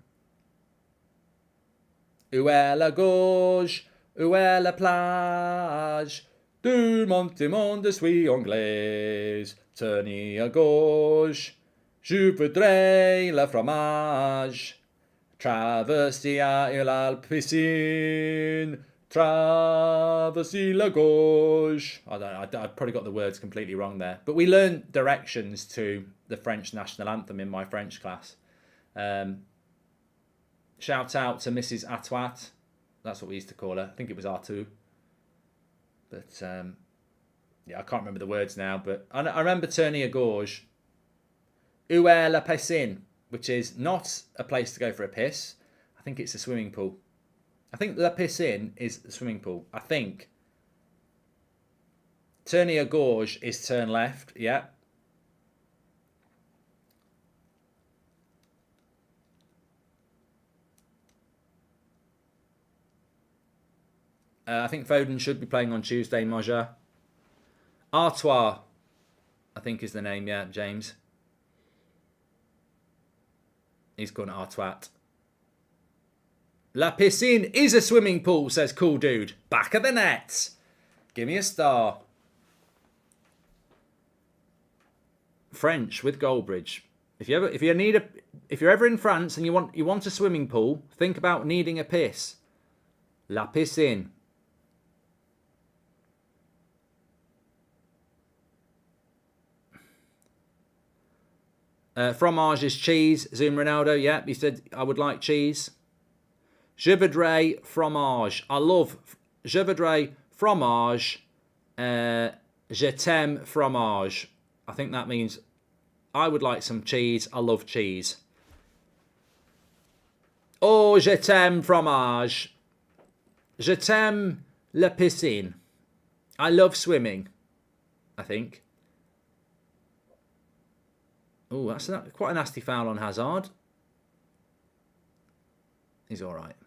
Où est la gauche? Où est la plage? Du monde suis anglaise. Tournez à gauche. Je voudrais le fromage. Traverser la piscine. Traverser la gauche. I've probably got the words completely wrong there. But we learned directions to the French national anthem in my French class. Shout out to Mrs. Atwat. That's what we used to call her. I think it was R2. But, yeah, I can't remember the words now. But I remember turning a gorge. Où est la piscine? Which is not a place to go for a piss. I think it's a swimming pool. I think la piscine is the swimming pool. I think. Turning a gorge is turn left. Yeah. I think Foden should be playing on Tuesday, Moja. Artois, I think is the name, yeah, James. He's gone Artois. La piscine is a swimming pool, says Cool Dude. Back of the net. Give me a star. French with Goldbridge. If you're ever in France and you want a swimming pool, think about needing a piss. La piscine. Fromage is cheese. Zoom Ronaldo, yeah, he said, I would like cheese. Je voudrais fromage. I love je voudrais fromage. Je t'aime fromage. I think that means I would like some cheese. I love cheese. Oh, je t'aime fromage. Je t'aime la piscine. I love swimming, I think. Oh, that's quite a nasty foul on Hazard. He's all right.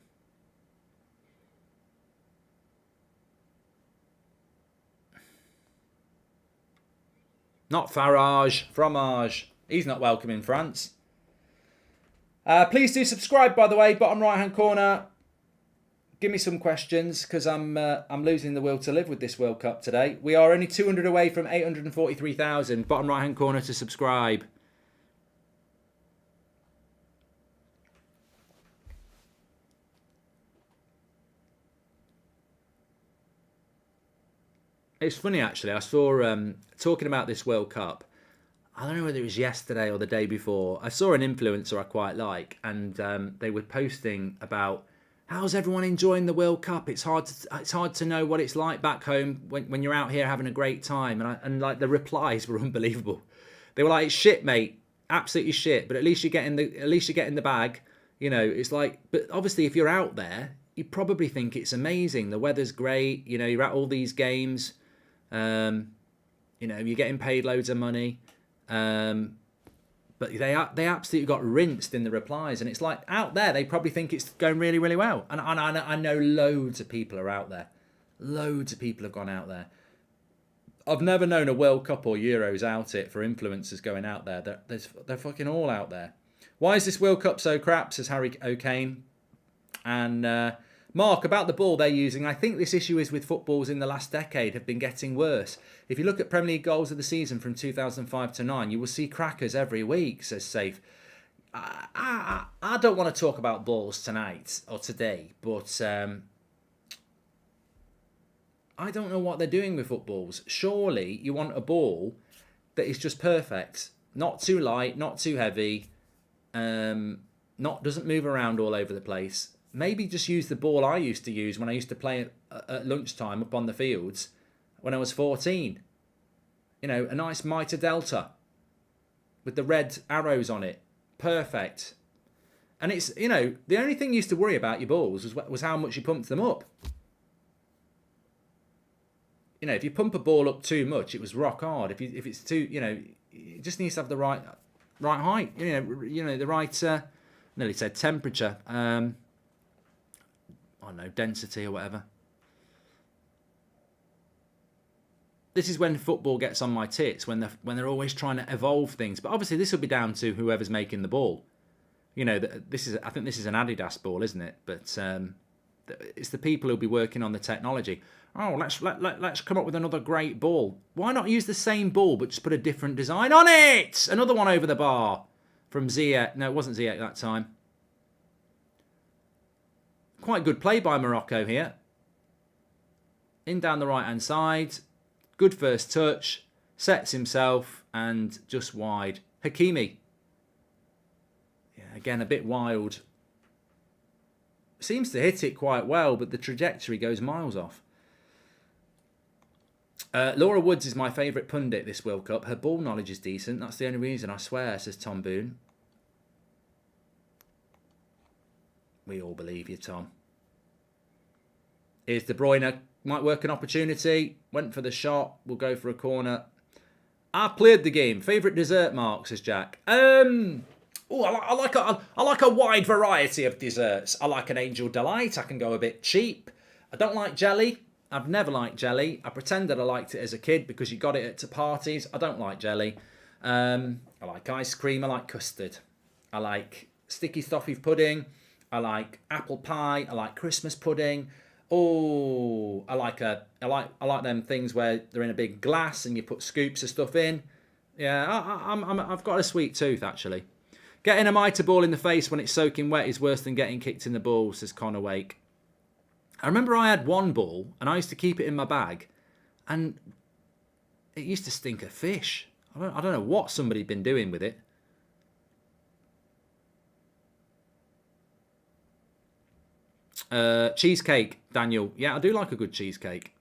Not Farage, fromage. He's not welcome in France. Please do subscribe, by the way, bottom right-hand corner. Give me some questions, because I'm losing the will to live with this World Cup today. We are only 200 away from 843,000. Bottom right-hand corner to subscribe. It's funny actually. I saw talking about this World Cup. I don't know whether it was yesterday or the day before. I saw an influencer I quite like, and they were posting about how's everyone enjoying the World Cup. It's hard to know what it's like back home when you're out here having a great time. And like the replies were unbelievable. They were like, "It's shit, mate, absolutely shit. But at least you're getting the bag. You know, it's like, but obviously if you're out there, you probably think it's amazing. The weather's great. You know, you're at all these games. You know, you're getting paid loads of money." But they absolutely got rinsed in the replies, and it's like out there they probably think it's going really, really well. And I know loads of people are out there. Loads of people have gone out there. I've never known a World Cup or Euros out it for influencers going out there. They're fucking all out there. Why is this World Cup so crap? Says Harry O'Kane. And Mark, about the ball they're using, I think this issue is with footballs in the last decade have been getting worse. If you look at Premier League goals of the season from 2005 to 9, you will see crackers every week, says Safe. I don't want to talk about balls tonight or today, but I don't know what they're doing with footballs. Surely you want a ball that is just perfect. Not too light, not too heavy, doesn't move around all over the place. Maybe just use the ball I used to use when I used to play at lunchtime up on the fields when I was 14. You know, a nice Mitre Delta with the red arrows on it. Perfect. And it's, you know, the only thing you used to worry about your balls was how much you pumped them up. You know, if you pump a ball up too much, it was rock hard. If it's too, you know, it just needs to have the right height. You know the right. Nearly said temperature. I don't know, density or whatever. This is when football gets on my tits, when they're always trying to evolve things. But obviously, this will be down to whoever's making the ball. You know, I think this is an Adidas ball, isn't it? But it's the people who'll be working on the technology. Oh, let's come up with another great ball. Why not use the same ball but just put a different design on it? Another one over the bar from Ziyech. No, it wasn't Ziyech that time. Quite good play by Morocco here. In down the right-hand side. Good first touch. Sets himself and just wide. Hakimi. Yeah, again, a bit wild. Seems to hit it quite well, but the trajectory goes miles off. Laura Woods is my favourite pundit this World Cup. Her ball knowledge is decent. That's the only reason, I swear, says Tom Boone. We all believe you, Tom. Here's De Bruyne. Might work an opportunity. Went for the shot. We'll go for a corner. I've played the game. Favourite dessert, Mark, says Jack. I like a wide variety of desserts. I like an Angel Delight. I can go a bit cheap. I don't like jelly. I've never liked jelly. I pretended I liked it as a kid because you got it at parties. I don't like jelly. I like ice cream. I like custard. I like sticky toffee pudding. I like apple pie. I like Christmas pudding. Oh, I like them things where they're in a big glass and you put scoops of stuff in. Yeah, I've got a sweet tooth actually. Getting a mitre ball in the face when it's soaking wet is worse than getting kicked in the balls, says Connor Wake. I remember I had one ball and I used to keep it in my bag, and it used to stink of fish. I don't know what somebody'd been doing with it. Cheesecake, Daniel. Yeah, I do like a good cheesecake.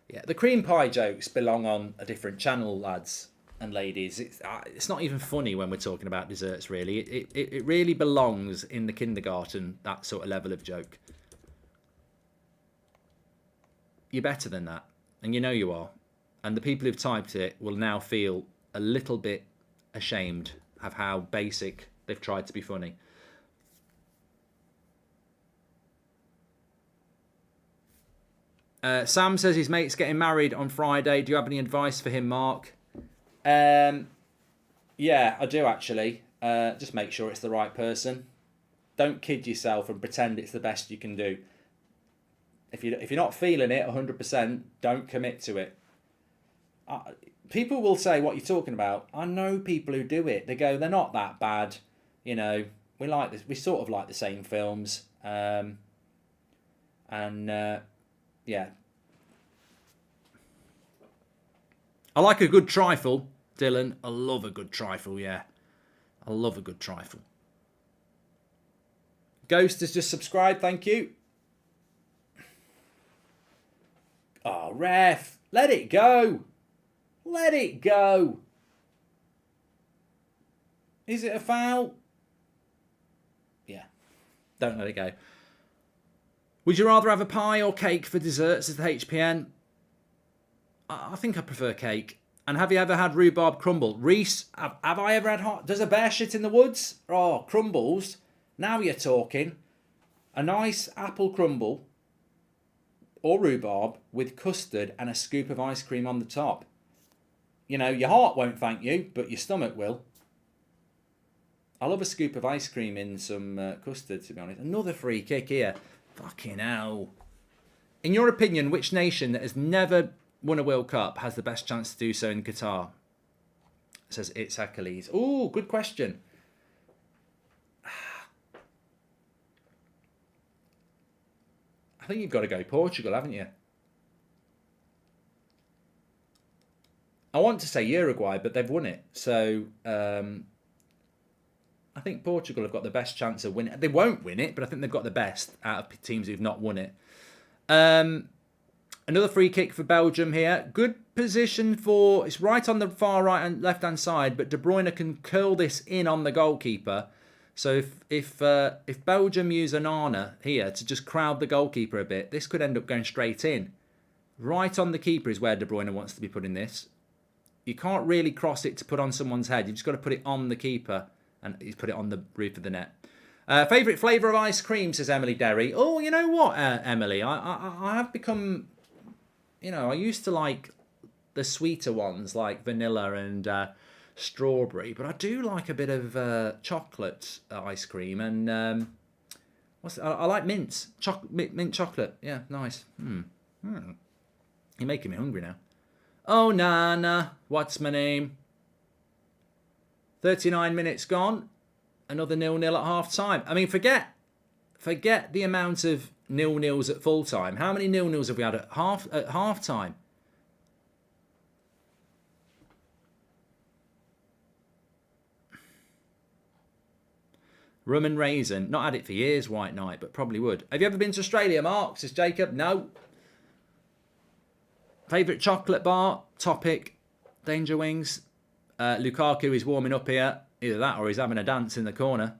Yeah, the cream pie jokes belong on a different channel, lads and ladies. It's not even funny when we're talking about desserts, really. It really belongs in the kindergarten, that sort of level of joke. You're better than that, and you know you are. And the people who've typed it will now feel a little bit ashamed of how basic they've tried to be funny. Sam says his mate's getting married on Friday. Do you have any advice for him, Mark? Yeah, I do actually. Just make sure it's the right person. Don't kid yourself and pretend it's the best you can do. If you're not feeling it 100%, don't commit to it. People will say, what you're talking about. I know people who do it. They go, they're not that bad. You know, We like this. We sort of like the same films. Yeah. I like a good trifle, Dylan. I love a good trifle, yeah. I love a good trifle. Ghost has just subscribed, thank you. Oh, ref. Let it go. Let it go. Is it a foul? Yeah. Don't let it go. Would you rather have a pie or cake for desserts as the HPN? I think I prefer cake. And have you ever had rhubarb crumble? Reese, have I ever had hot? Does a bear shit in the woods? Oh, crumbles. Now you're talking. A nice apple crumble or rhubarb with custard and a scoop of ice cream on the top. You know, your heart won't thank you, but your stomach will. I love a scoop of ice cream in some custard, to be honest. Another free kick here. Fucking hell. In your opinion, which nation that has never won a World Cup has the best chance to do so in Qatar? It says it's Achilles. Oh, good question. I think you've got to go Portugal, haven't you? I want to say Uruguay, but they've won it. So I think Portugal have got the best chance of winning. They won't win it, but I think they've got the best out of teams who've not won it. Another free kick for Belgium here. Good position for... It's right on the far right and left-hand side, but De Bruyne can curl this in on the goalkeeper. So if Belgium use Onana here to just crowd the goalkeeper a bit, this could end up going straight in. Right on the keeper is where De Bruyne wants to be putting this. You can't really cross it to put on someone's head. You've just got to put it on the keeper, and he's put it on the roof of the net. Favourite flavour of ice cream, says Emily Derry. Oh, you know what, Emily? I have become... You know, I used to like the sweeter ones, like vanilla and strawberry, but I do like a bit of chocolate ice cream, and I like mint chocolate. Yeah, nice. You're making me hungry now. Oh, Nana, what's my name? 39 minutes gone. Another 0-0 at half time. I mean, forget the amount of 0-0s at full time. How many 0-0s have we had at half time? Rum and raisin. Not had it for years, White Knight, but probably would. Have you ever been to Australia, Mark? Says Jacob. No. Favourite chocolate bar? Topic. Danger Wings. Lukaku is warming up here. Either that or he's having a dance in the corner.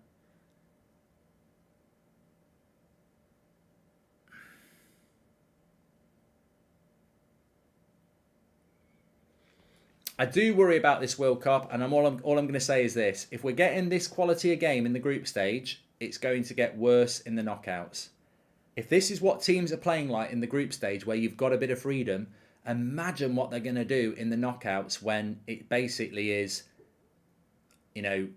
I do worry about this World Cup, and all I'm going to say is this. If we're getting this quality of game in the group stage, it's going to get worse in the knockouts. If this is what teams are playing like in the group stage, where you've got a bit of freedom, imagine what they're going to do in the knockouts when it basically is, you know,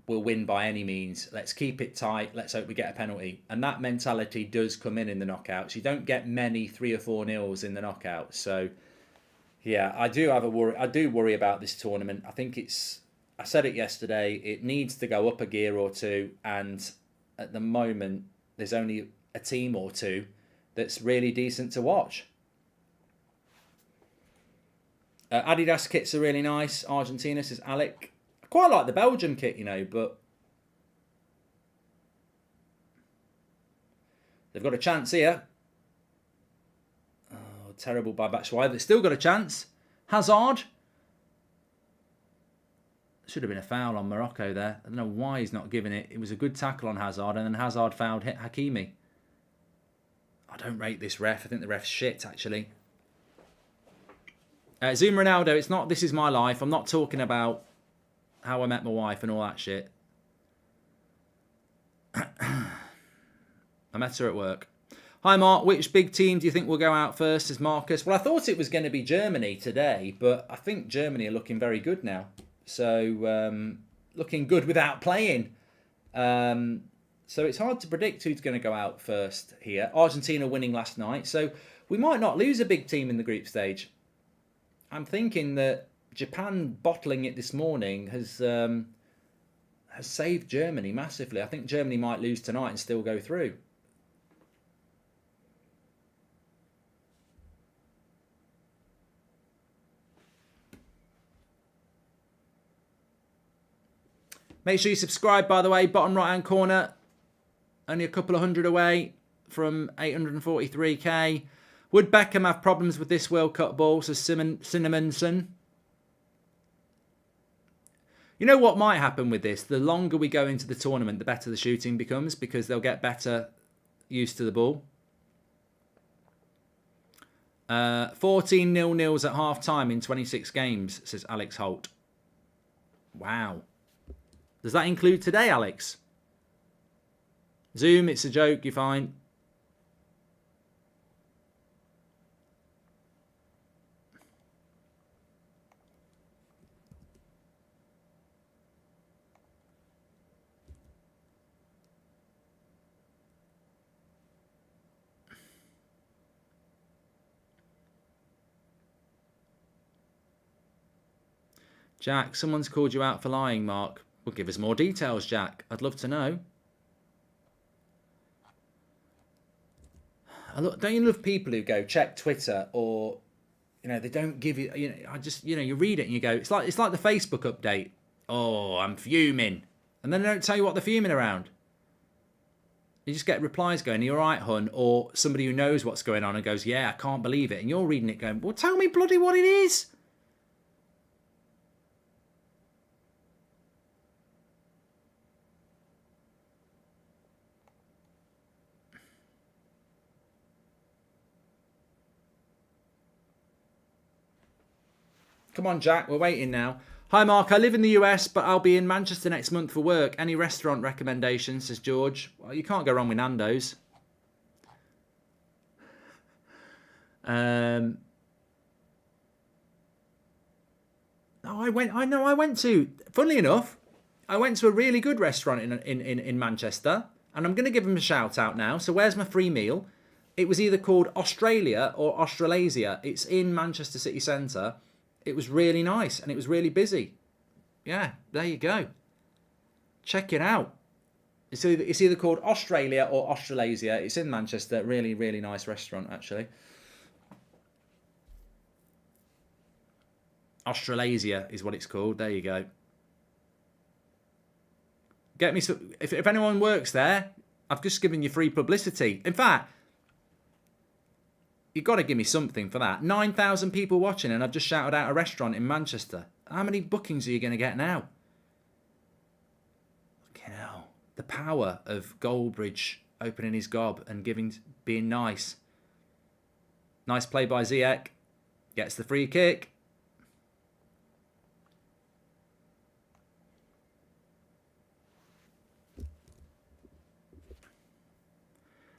we'll win by any means. Let's keep it tight. Let's hope we get a penalty. And that mentality does come in the knockouts. You don't get many 3 or 4-0s in the knockouts. So... yeah, I do have a worry. I do worry about this tournament. I think it's... I said it yesterday. It needs to go up a gear or two. And at the moment, there's only a team or two that's really decent to watch. Adidas kits are really nice. Argentina, says Alec. I quite like the Belgium kit, you know, but... they've got a chance here. Terrible by Batshuayi. They've still got a chance. Hazard. Should have been a foul on Morocco there. I don't know why he's not giving it. It was a good tackle on Hazard, and then Hazard fouled Hakimi. I don't rate this ref. I think the ref's shit, actually. Zoom Ronaldo. It's not This Is My Life. I'm not talking about How I Met My Wife and all that shit. I met her at work. Hi, Mark. Which big team do you think will go out first? Says Marcus. Well, I thought it was going to be Germany today, but I think Germany are looking very good now. So, looking good without playing. So it's hard to predict who's going to go out first here. Argentina winning last night, so we might not lose a big team in the group stage. I'm thinking that Japan bottling it this morning has has saved Germany massively. I think Germany might lose tonight and still go through. Make sure you subscribe, by the way, bottom right-hand corner. Only a couple of hundred away from 843k. Would Beckham have problems with this World Cup ball? Says Cinnamonson. You know what might happen with this? The longer we go into the tournament, the better the shooting becomes because they'll get better used to the ball. 14 0-0s at half-time in 26 games, says Alex Holt. Wow. Does that include today, Alex? Zoom, it's a joke, you're fine. Jack, someone's called you out for lying, Mark. Well, give us more details, Jack. I'd love to know. Don't you love people who go check Twitter or, they don't give you, you read it and you go, it's like the Facebook update. Oh, I'm fuming. And then they don't tell you what they're fuming around. You just get replies going, "You're right, hun," or somebody who knows what's going on and goes, "Yeah, I can't believe it." And you're reading it going, "Well, tell me bloody what it is." Come on, Jack, we're waiting now. Hi, Mark. I live in the US, but I'll be in Manchester next month for work. Any restaurant recommendations, says George? Well, you can't go wrong with Nando's. I went to, funnily enough, I went to a really good restaurant in Manchester, and I'm going to give them a shout out now. So where's my free meal? It was either called Australia or Australasia. It's in Manchester city centre. It was really nice and it was really busy. Yeah, there you go. Check it out. It's either called Australia or Australasia. It's in Manchester. Really, really nice restaurant, actually. Australasia is what it's called. There you go. Get me some. If anyone works there, I've just given you free publicity. In fact, you've got to give me something for that. 9,000 people watching and I've just shouted out a restaurant in Manchester. How many bookings are you going to get now? Fucking hell. The power of Goldbridge opening his gob and being nice. Nice play by Ziyech. Gets the free kick.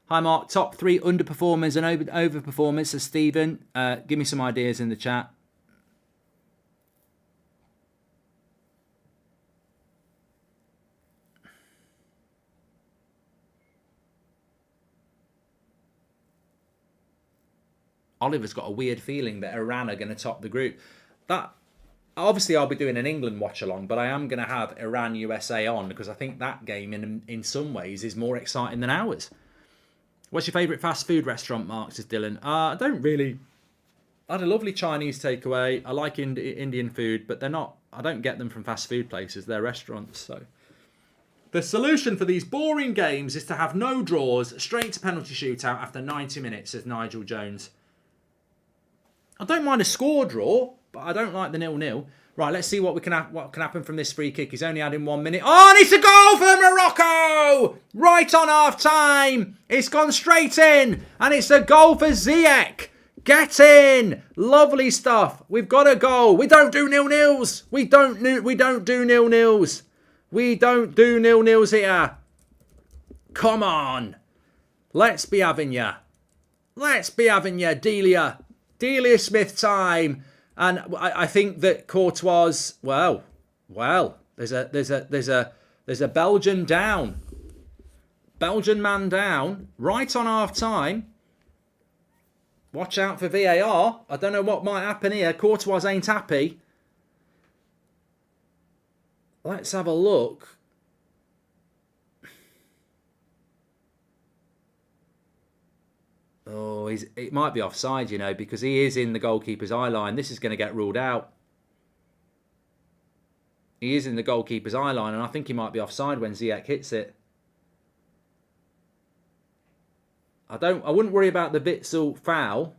Hi, Mark. Top 3 underperformers and overperformers, says Stephen. Give me some ideas in the chat. Oliver's got a weird feeling that Iran are going to top the group. Obviously, I'll be doing an England watch-along, but I am going to have Iran-USA on because I think that game in some ways is more exciting than ours. What's your favourite fast food restaurant, Mark, says Dylan? I don't really. I had a lovely Chinese takeaway. I like Indian food, but they're not. I don't get them from fast food places. They're restaurants. So the solution for these boring games is to have no draws, straight to penalty shootout after 90 minutes, says Nigel Jones. I don't mind a score draw, but I don't like the 0-0. Right, let's see what can happen from this free kick. He's only had in 1 minute. Oh, and it's a goal for Morocco! Right on half-time. It's gone straight in, and it's a goal for Ziyech. Get in. Lovely stuff. We've got a goal. We don't do 0-0s. We don't do 0-0s. We don't do 0-0s here. Come on. Let's be having ya. Let's be having ya, Delia. Delia Smith time. And I think that Courtois, well, there's a Belgian down. Belgian man down, right on half time. Watch out for VAR. I don't know what might happen here. Courtois ain't happy. Let's have a look. Oh, it might be offside, you know, because he is in the goalkeeper's eye line. This is going to get ruled out. He is in the goalkeeper's eye line, and I think he might be offside when Ziyech hits it. I wouldn't worry about the Witsel foul,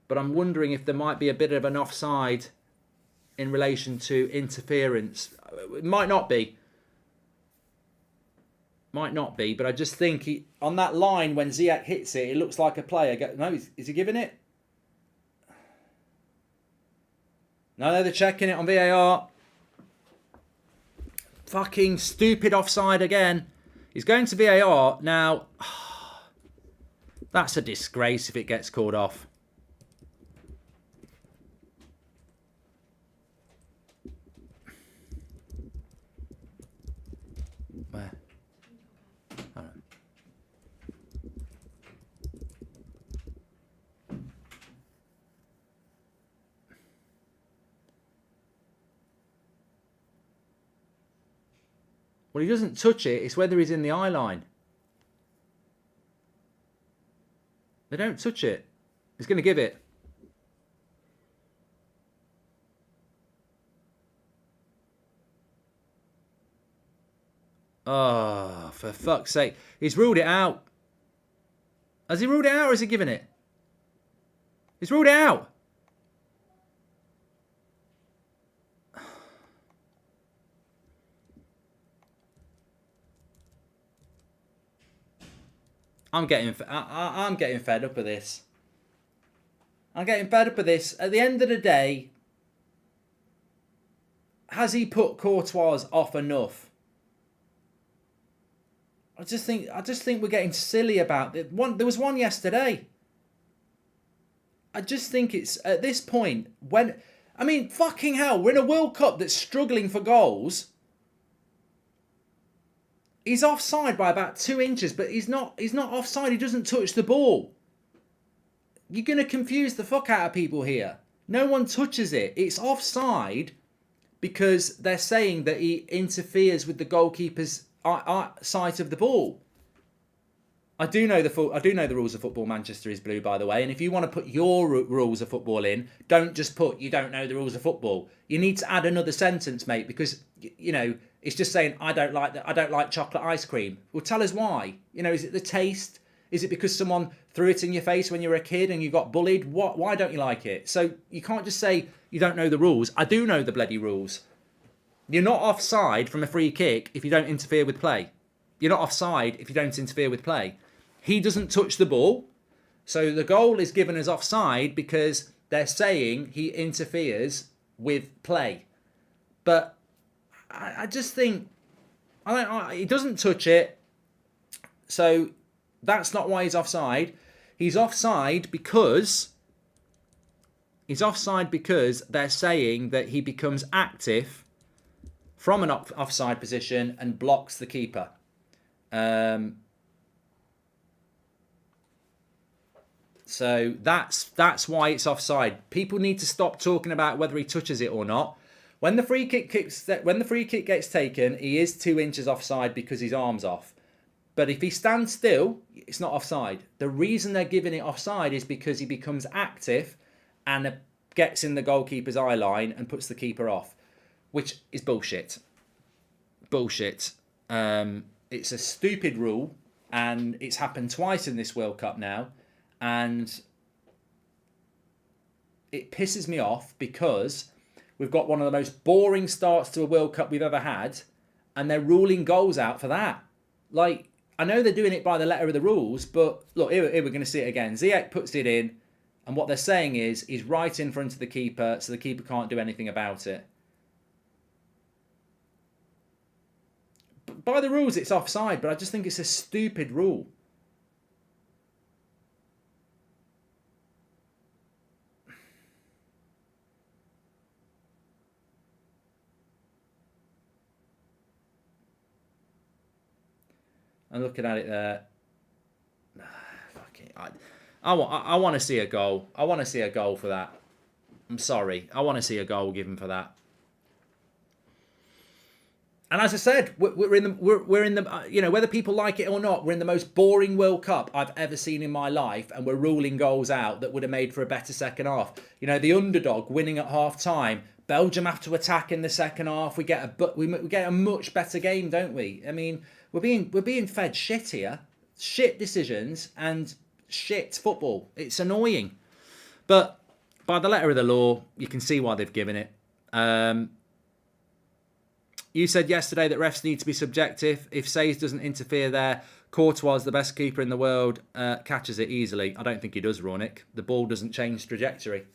but I'm wondering if there might be a bit of an offside in relation to interference. It might not be. Might not be, but I just think on that line when Ziyech hits it, it looks like a player. No, is he giving it? No, they're checking it on VAR. Fucking stupid offside again. He's going to VAR now. That's a disgrace if it gets called off. Where? Oh. Well, he doesn't touch it. It's whether he's in the eye line. They don't touch it. He's going to give it. Oh, for fuck's sake. He's ruled it out. Has he ruled it out or has he given it? He's ruled it out. I'm getting fed up of this. I'm getting fed up of this. At the end of the day, has he put Courtois off enough? I just think we're getting silly about it. There was one yesterday. I just think it's at this point fucking hell, we're in a World Cup that's struggling for goals. He's offside by about 2 inches, but he's not offside. He doesn't touch the ball. You're going to confuse the fuck out of people here. No one touches it. It's offside because they're saying that he interferes with the goalkeeper's sight of the ball. I do know the rules of football. Manchester is blue, by the way. And if you want to put your rules of football in, don't just put you don't know the rules of football. You need to add another sentence, mate, because you know it's just saying I don't like chocolate ice cream. Well, tell us why. You know, is it the taste? Is it because someone threw it in your face when you were a kid and you got bullied? Why don't you like it? So you can't just say you don't know the rules. I do know the bloody rules. You're not offside from a free kick if you don't interfere with play. You're not offside if you don't interfere with play. He doesn't touch the ball. So the goal is given as offside because they're saying he interferes with play. But I just think he doesn't touch it. So that's not why he's offside. He's offside because they're saying that he becomes active from an offside position and blocks the keeper. So that's why it's offside. People need to stop talking about whether he touches it or not. When the free kick gets taken, he is 2 inches offside because his arm's off. But if he stands still, it's not offside. The reason they're giving it offside is because he becomes active and gets in the goalkeeper's eye line and puts the keeper off, which is bullshit. Bullshit. It's a stupid rule, and it's happened twice in this World Cup now, and it pisses me off because we've got one of the most boring starts to a World Cup we've ever had, and they're ruling goals out for that. Like, I know they're doing it by the letter of the rules, but look, here we're going to see it again. Ziyech puts it in, and what they're saying is he's right in front of the keeper, so the keeper can't do anything about it. By the rules, it's offside, but I just think it's a stupid rule. I'm looking at it there. I want to see a goal. I want to see a goal for that. I'm sorry. I want to see a goal given for that. And as I said, we're in the you know, whether people like it or not, we're in the most boring World Cup I've ever seen in my life, and we're ruling goals out that would have made for a better second half. You know, the underdog winning at half time. Belgium have to attack in the second half. We get a much better game, don't we? I mean, we're being fed shit here, shit decisions and shit football. It's annoying, but by the letter of the law, you can see why they've given it. You said yesterday that refs need to be subjective. If Says doesn't interfere there, Courtois, the best keeper in the world, catches it easily. I don't think he does, Rornick. The ball doesn't change trajectory.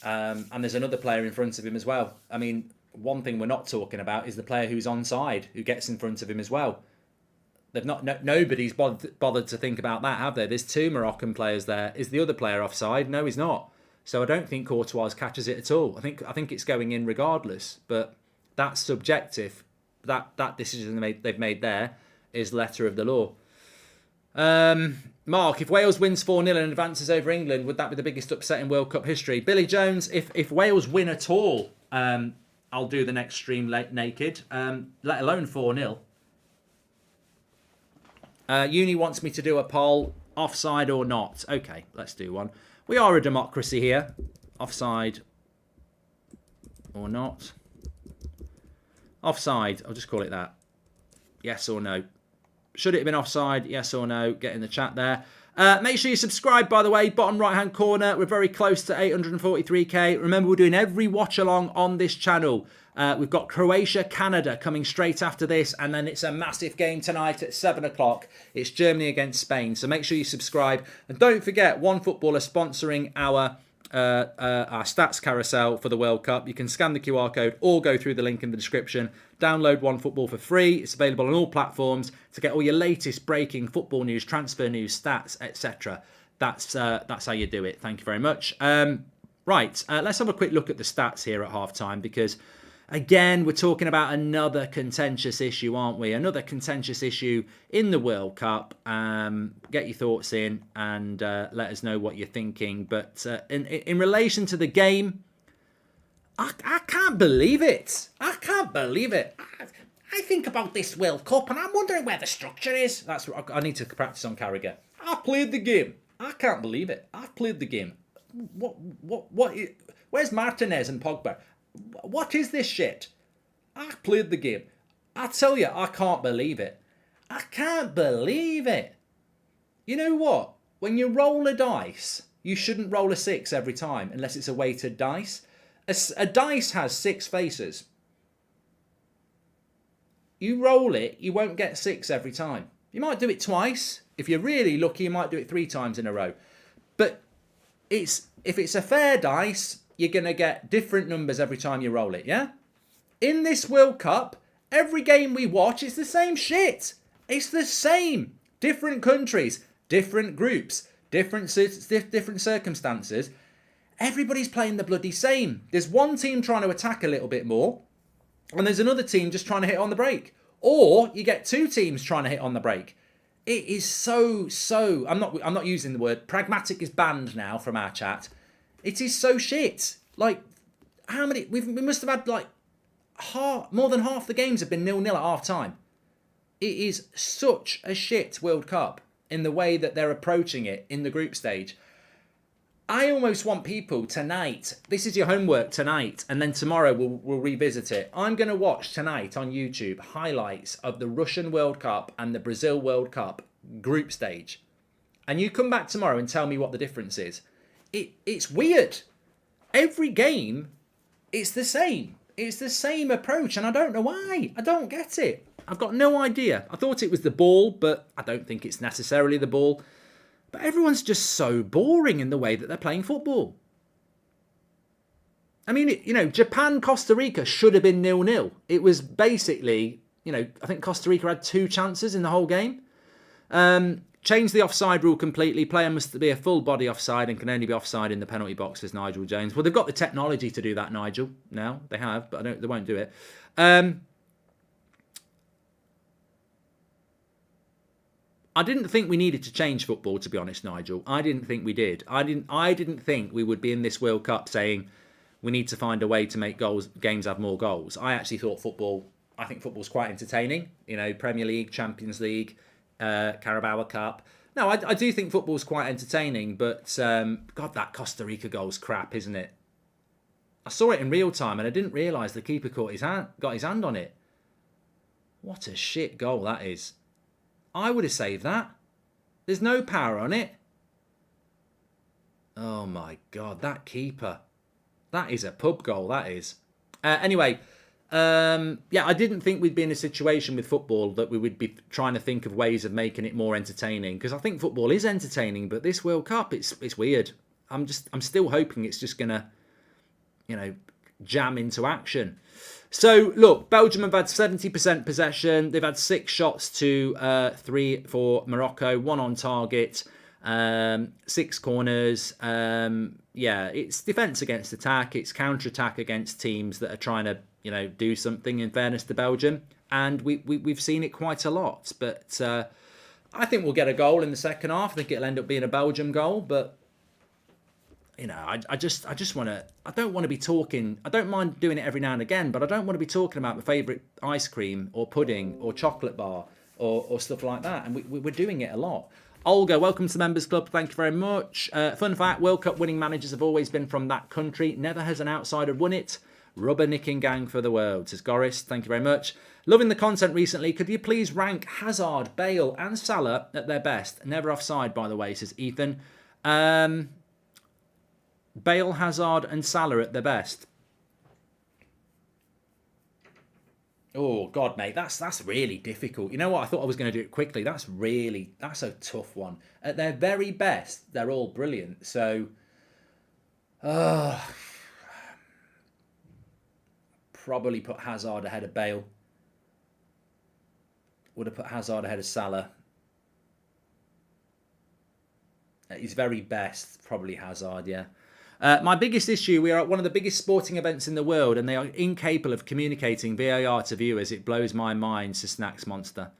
And there's another player in front of him as well. I mean, one thing we're not talking about is the player who's onside, who gets in front of him as well. They've not. Nobody's bothered to think about that, have they? There's 2 Moroccan players there. Is the other player offside? No, he's not. So I don't think Courtois catches it at all. I think it's going in regardless. But that's subjective. That decision they've made there is letter of the law. Mark, if Wales wins 4-0 and advances over England, would that be the biggest upset in World Cup history? Billy Jones, if Wales win at all, I'll do the next stream naked, let alone 4-0. Uni wants me to do a poll, offside or not. Okay, let's do one. We are a democracy here. Offside or not. Offside, I'll just call it that. Yes or no. Should it have been offside? Yes or no? Get in the chat there. Make sure you subscribe, by the way. Bottom right-hand corner. We're very close to 843k. Remember, we're doing every watch-along on this channel. We've got Croatia, Canada coming straight after this. And then it's a massive game tonight at 7 o'clock. It's Germany against Spain. So make sure you subscribe. And don't forget, OneFootball are sponsoring our stats carousel for the World Cup. You can scan the QR code or go through the link in the description. Download OneFootball for free. It's available on all platforms to get all your latest breaking football news, transfer news, stats, etc. That's how you do it. Thank you very much. Right, let's have a quick look at the stats here at halftime, because again, we're talking about another contentious issue, aren't we? Another contentious issue in the World Cup. Get your thoughts in and let us know what you're thinking. But in relation to the game, I can't believe it. I can't believe it. I think about this World Cup and I'm wondering where the structure is. That's what I need to practice on Carragher. I played the game. I can't believe it. I've played the game. What? Where's Martinez and Pogba? What is this shit? I played the game. I tell you, I can't believe it. I can't believe it. You know what? When you roll a dice, you shouldn't roll a 6 every time unless it's a weighted dice. A dice has 6 faces. You roll it, you won't get 6 every time. You might do it twice. If you're really lucky, you might do it 3 times in a row. But if it's a fair dice, you're going to get different numbers every time you roll it, yeah? In this World Cup, every game we watch, it's the same shit. It's the same. Different countries, different groups, different circumstances. Everybody's playing the bloody same. There's one team trying to attack a little bit more, and there's another team just trying to hit on the break. Or you get 2 teams trying to hit on the break. It is so, I'm not using the word, pragmatic is banned now from our chat. It is so shit. Like, how many... We must have had, like, more than half the games have been 0-0 at half-time. It is such a shit World Cup in the way that they're approaching it in the group stage. I almost want people tonight... This is your homework tonight, and then tomorrow we'll revisit it. I'm going to watch tonight on YouTube highlights of the Russian World Cup and the Brazil World Cup group stage. And you come back tomorrow and tell me what the difference is. It's weird. Every game, it's the same. It's the same approach, and I don't know why. I don't get it. I've got no idea. I thought it was the ball, but I don't think it's necessarily the ball. But everyone's just so boring in the way that they're playing football. I mean, Japan, Costa Rica should have been 0-0. It was basically, I think Costa Rica had 2 chances in the whole game. Change the offside rule completely. Player must be a full body offside and can only be offside in the penalty box, says Nigel Jones. Well, they've got the technology to do that, Nigel. Now they have, but they won't do it. I didn't think we needed to change football, to be honest, Nigel. I didn't think we did. I didn't think we would be in this World Cup saying we need to find a way to make games have more goals. I actually thought football... I think football's quite entertaining. You know, Premier League, Champions League, Carabao Cup. No, I do think football's quite entertaining, but God, that Costa Rica goal's crap, isn't it? I saw it in real time and I didn't realise the keeper got his hand on it. What a shit goal that is. I would have saved that. There's no power on it. Oh my God, that keeper. That is a pub goal, that is. Anyway, yeah, I didn't think we'd be in a situation with football that we would be trying to think of ways of making it more entertaining, because I think football is entertaining, but this World Cup, it's weird. I'm still hoping it's just gonna, you know, jam into action. So look, Belgium have had 70% possession. They've had 6 shots to 3 for Morocco, 1 on target, 6 corners. Yeah, it's defence against attack. It's counter-attack against teams that are trying to, you know, do something, in fairness to Belgium. And we've seen it quite a lot. But I think we'll get a goal in the second half. I think it'll end up being a Belgium goal. But, you know, I just want to... I don't want to be talking... I don't mind doing it every now and again, but I don't want to be talking about my favourite ice cream or pudding or chocolate bar or stuff like that. And we're doing it a lot. Olga, welcome to the Members Club. Thank you very much. Fun fact, World Cup winning managers have always been from that country. Never has an outsider won it. Rubber-nicking gang for the world, says Goris. Thank you very much. Loving the content recently. Could you please rank Hazard, Bale and Salah at their best? Never offside, by the way, says Ethan. Bale, Hazard and Salah at their best. Oh, God, mate, that's really difficult. You know what? I thought I was going to do it quickly. That's a tough one. At their very best, they're all brilliant. So, probably put Hazard ahead of Bale. Would have put Hazard ahead of Salah. At his very best, probably Hazard, yeah. My biggest issue, we are at one of the biggest sporting events in the world and they are incapable of communicating VAR to viewers. It blows my mind, says Snacks Monster.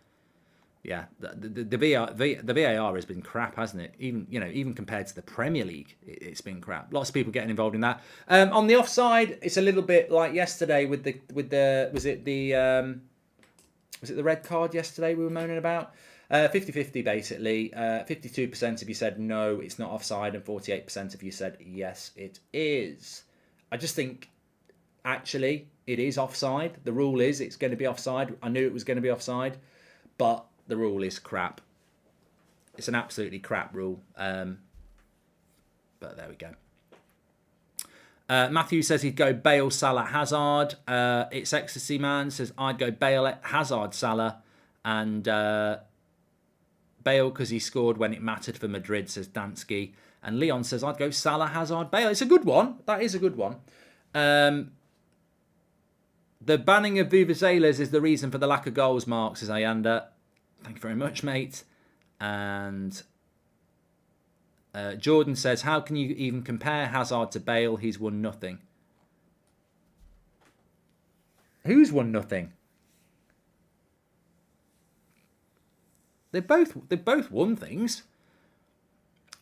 Yeah, the VAR has been crap, hasn't it? Even compared to the Premier League, it's been crap. Lots of people getting involved in that. On the offside, it's a little bit like yesterday with the was it the red card yesterday we were moaning about? 50-50 basically. 52% of you said no, it's not offside, and 48% of you said yes, it is. I just think actually it is offside. The rule is it's going to be offside. I knew it was going to be offside, but the rule is crap. It's an absolutely crap rule. But there we go. Matthew says he'd go Bale, Salah, Hazard. It's Ecstasy Man says I'd go Bale, Hazard, Salah, and Bale because he scored when it mattered for Madrid, says Dansky. And Leon says I'd go Salah, Hazard, Bale. It's a good one. That is a good one. The banning of vuvuzelas is the reason for the lack of goals, Mark, says Ayanda. Thank you very much, mate. And Jordan says, how can you even compare Hazard to Bale? He's won nothing. Who's won nothing? They've both won things.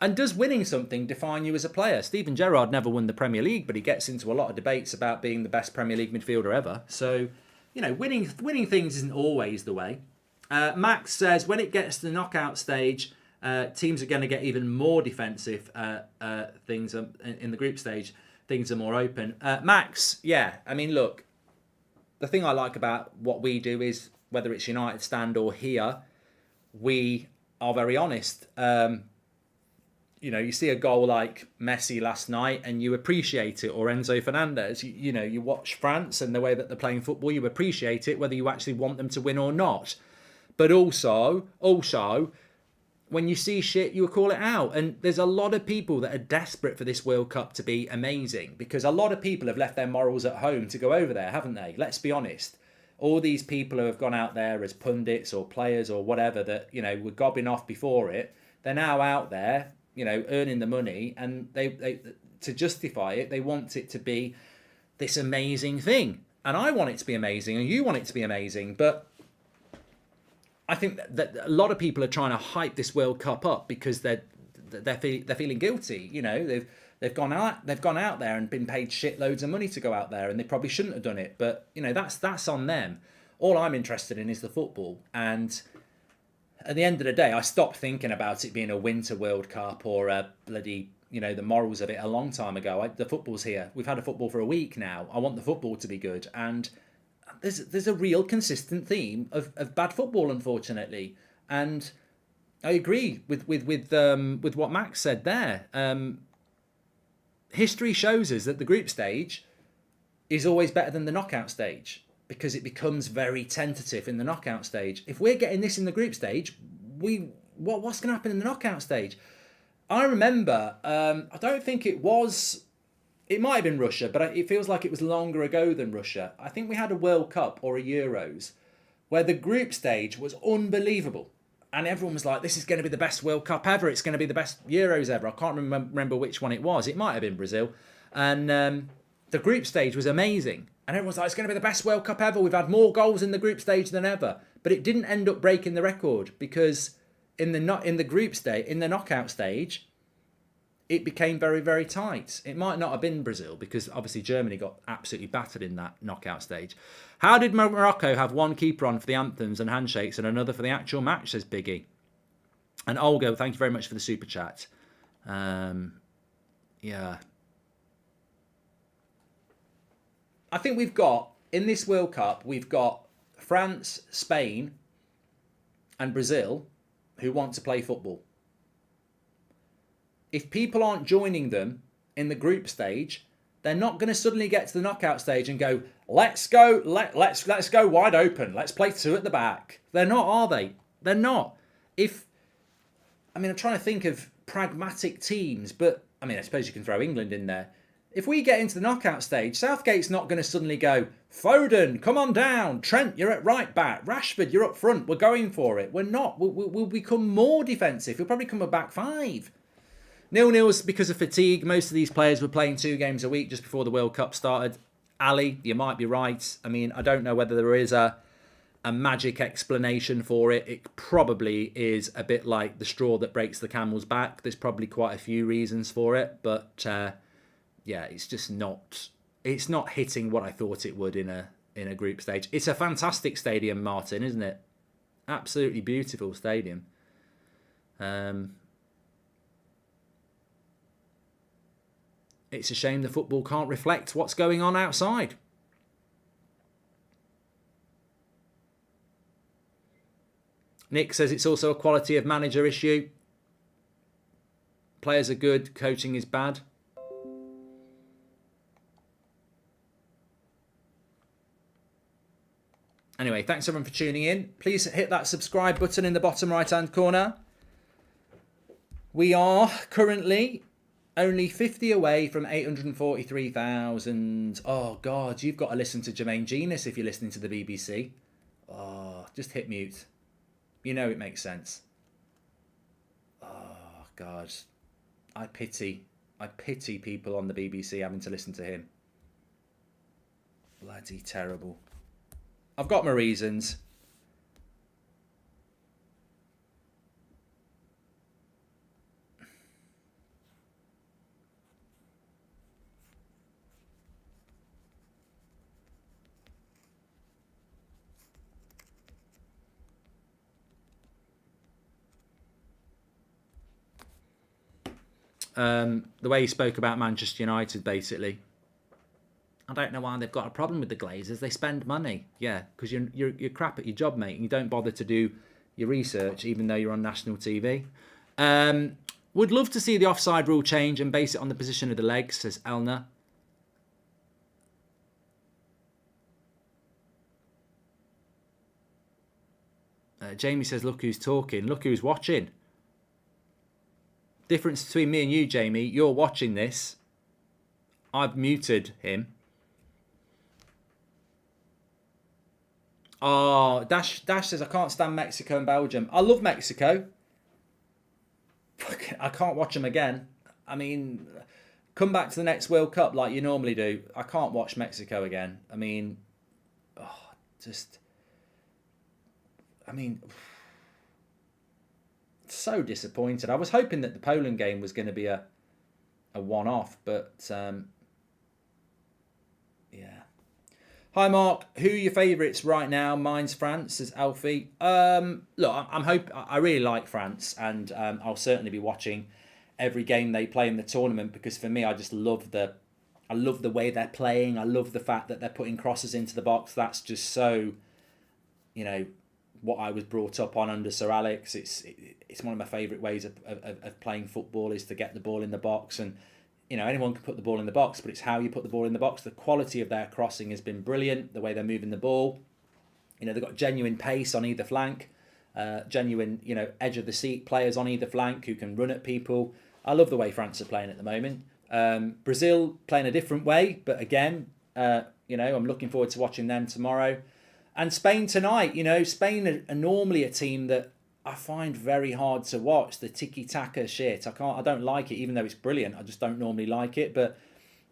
And does winning something define you as a player? Steven Gerrard never won the Premier League, but he gets into a lot of debates about being the best Premier League midfielder ever. So, you know, winning things isn't always the way. Max says, when it gets to the knockout stage, teams are going to get even more defensive. Things in the group stage, things are more open. Max, yeah, I mean, look, the thing I like about what we do is, whether it's United Stand or here, we are very honest. You know, you see a goal like Messi last night and you appreciate it, or Enzo Fernandez. You know, you watch France and the way that they're playing football, you appreciate it, whether you actually want them to win or not. But also, when you see shit, you call it out. And there's a lot of people that are desperate for this World Cup to be amazing, because a lot of people have left their morals at home to go over there, haven't they? Let's be honest. All these people who have gone out there as pundits or players or whatever that, you know, were gobbing off before it, they're now out there, you know, earning the money, and they to justify it, they want it to be this amazing thing. And I want it to be amazing, and you want it to be amazing, but I think that a lot of people are trying to hype this World Cup up because they're feeling guilty. You know, they've gone out there and been paid shitloads of money to go out there, and they probably shouldn't have done it. But you know, that's on them. All I'm interested in is the football. And at the end of the day, I stopped thinking about it being a Winter World Cup or a bloody, the morals of it a long time ago. The football's here. We've had a football for a week now. I want the football to be good. And there's a real consistent theme of bad football, unfortunately. And I agree with what Max said there. History shows us that the group stage is always better than the knockout stage because it becomes very tentative in the knockout stage. If we're getting this in the group stage, what's going to happen in the knockout stage? I remember, I don't think it might have been Russia, but it feels like it was longer ago than Russia. I think we had a World Cup or a Euros where the group stage was unbelievable. And everyone was like, this is going to be the best World Cup ever. It's going to be the best Euros ever. I can't remember which one it was. It might have been Brazil. And the group stage was amazing. And everyone's like, it's going to be the best World Cup ever. We've had more goals in the group stage than ever. But it didn't end up breaking the record because in the group stage, in the knockout stage, it became very, very tight. It might not have been Brazil because obviously Germany got absolutely battered in that knockout stage. How did Morocco have one keeper on for the anthems and handshakes and another for the actual match, says Biggie. And Olga, thank you very much for the super chat. Yeah. I think we've got, in this World Cup, we've got France, Spain and Brazil who want to play football. If people aren't joining them in the group stage, they're not going to suddenly get to the knockout stage and go, let's go wide open. Let's play two at the back. They're not, are they? They're not. I'm trying to think of pragmatic teams, but I suppose you can throw England in there. If we get into the knockout stage, Southgate's not going to suddenly go, Foden, come on down. Trent, you're at right back. Rashford, you're up front. We're going for it. We're not. We'll become more defensive. We'll probably come a back five. 0-0's because of fatigue. Most of these players were playing 2 games a week just before the World Cup started. Ali, you might be right. I don't know whether there is a magic explanation for it. It probably is a bit like the straw that breaks the camel's back. There's probably quite a few reasons for it. But, it's just not... It's not hitting what I thought it would in a group stage. It's a fantastic stadium, Martin, isn't it? Absolutely beautiful stadium. It's a shame the football can't reflect what's going on outside. Nick says it's also a quality of manager issue. Players are good, coaching is bad. Anyway, thanks everyone for tuning in. Please hit that subscribe button in the bottom right-hand corner. We are currently only 50 away from 843,000. Oh, God, you've got to listen to Jermaine Genius if you're listening to the BBC. Oh, just hit mute. You know it makes sense. Oh, God. I pity people on the BBC having to listen to him. Bloody terrible. I've got my reasons. The way he spoke about Manchester United, basically. I don't know why they've got a problem with the Glazers. They spend money. Yeah, because you're crap at your job, mate. And you don't bother to do your research, even though you're on national TV. Would love to see the offside rule change and base it on the position of the legs, says Elna. Jamie says, look who's talking. Look who's watching. Difference between me and you, Jamie. You're watching this. I've muted him. Oh, Dash says, I can't stand Mexico and Belgium. I love Mexico. I can't watch them again. Come back to the next World Cup like you normally do. I can't watch Mexico again. So disappointed. I was hoping that the Poland game was going to be a one-off, but yeah. Hi Mark, who are your favourites right now? Mine's France, says Alfie. Look, I really like France, and I'll certainly be watching every game they play in the tournament because for me, I just I love the way they're playing. I love the fact that they're putting crosses into the box. That's just so, you know, what I was brought up on under Sir Alex. It's one of my favourite ways of playing football is to get the ball in the box. And, you know, anyone can put the ball in the box, but it's how you put the ball in the box. The quality of their crossing has been brilliant, the way they're moving the ball. You know, they've got genuine pace on either flank, genuine, you know, edge of the seat players on either flank who can run at people. I love the way France are playing at the moment. Brazil playing a different way, but again, you know, I'm looking forward to watching them tomorrow. And Spain tonight, you know, Spain are normally a team that I find very hard to watch. The tiki-taka shit, I don't like it, even though it's brilliant. I just don't normally like it. But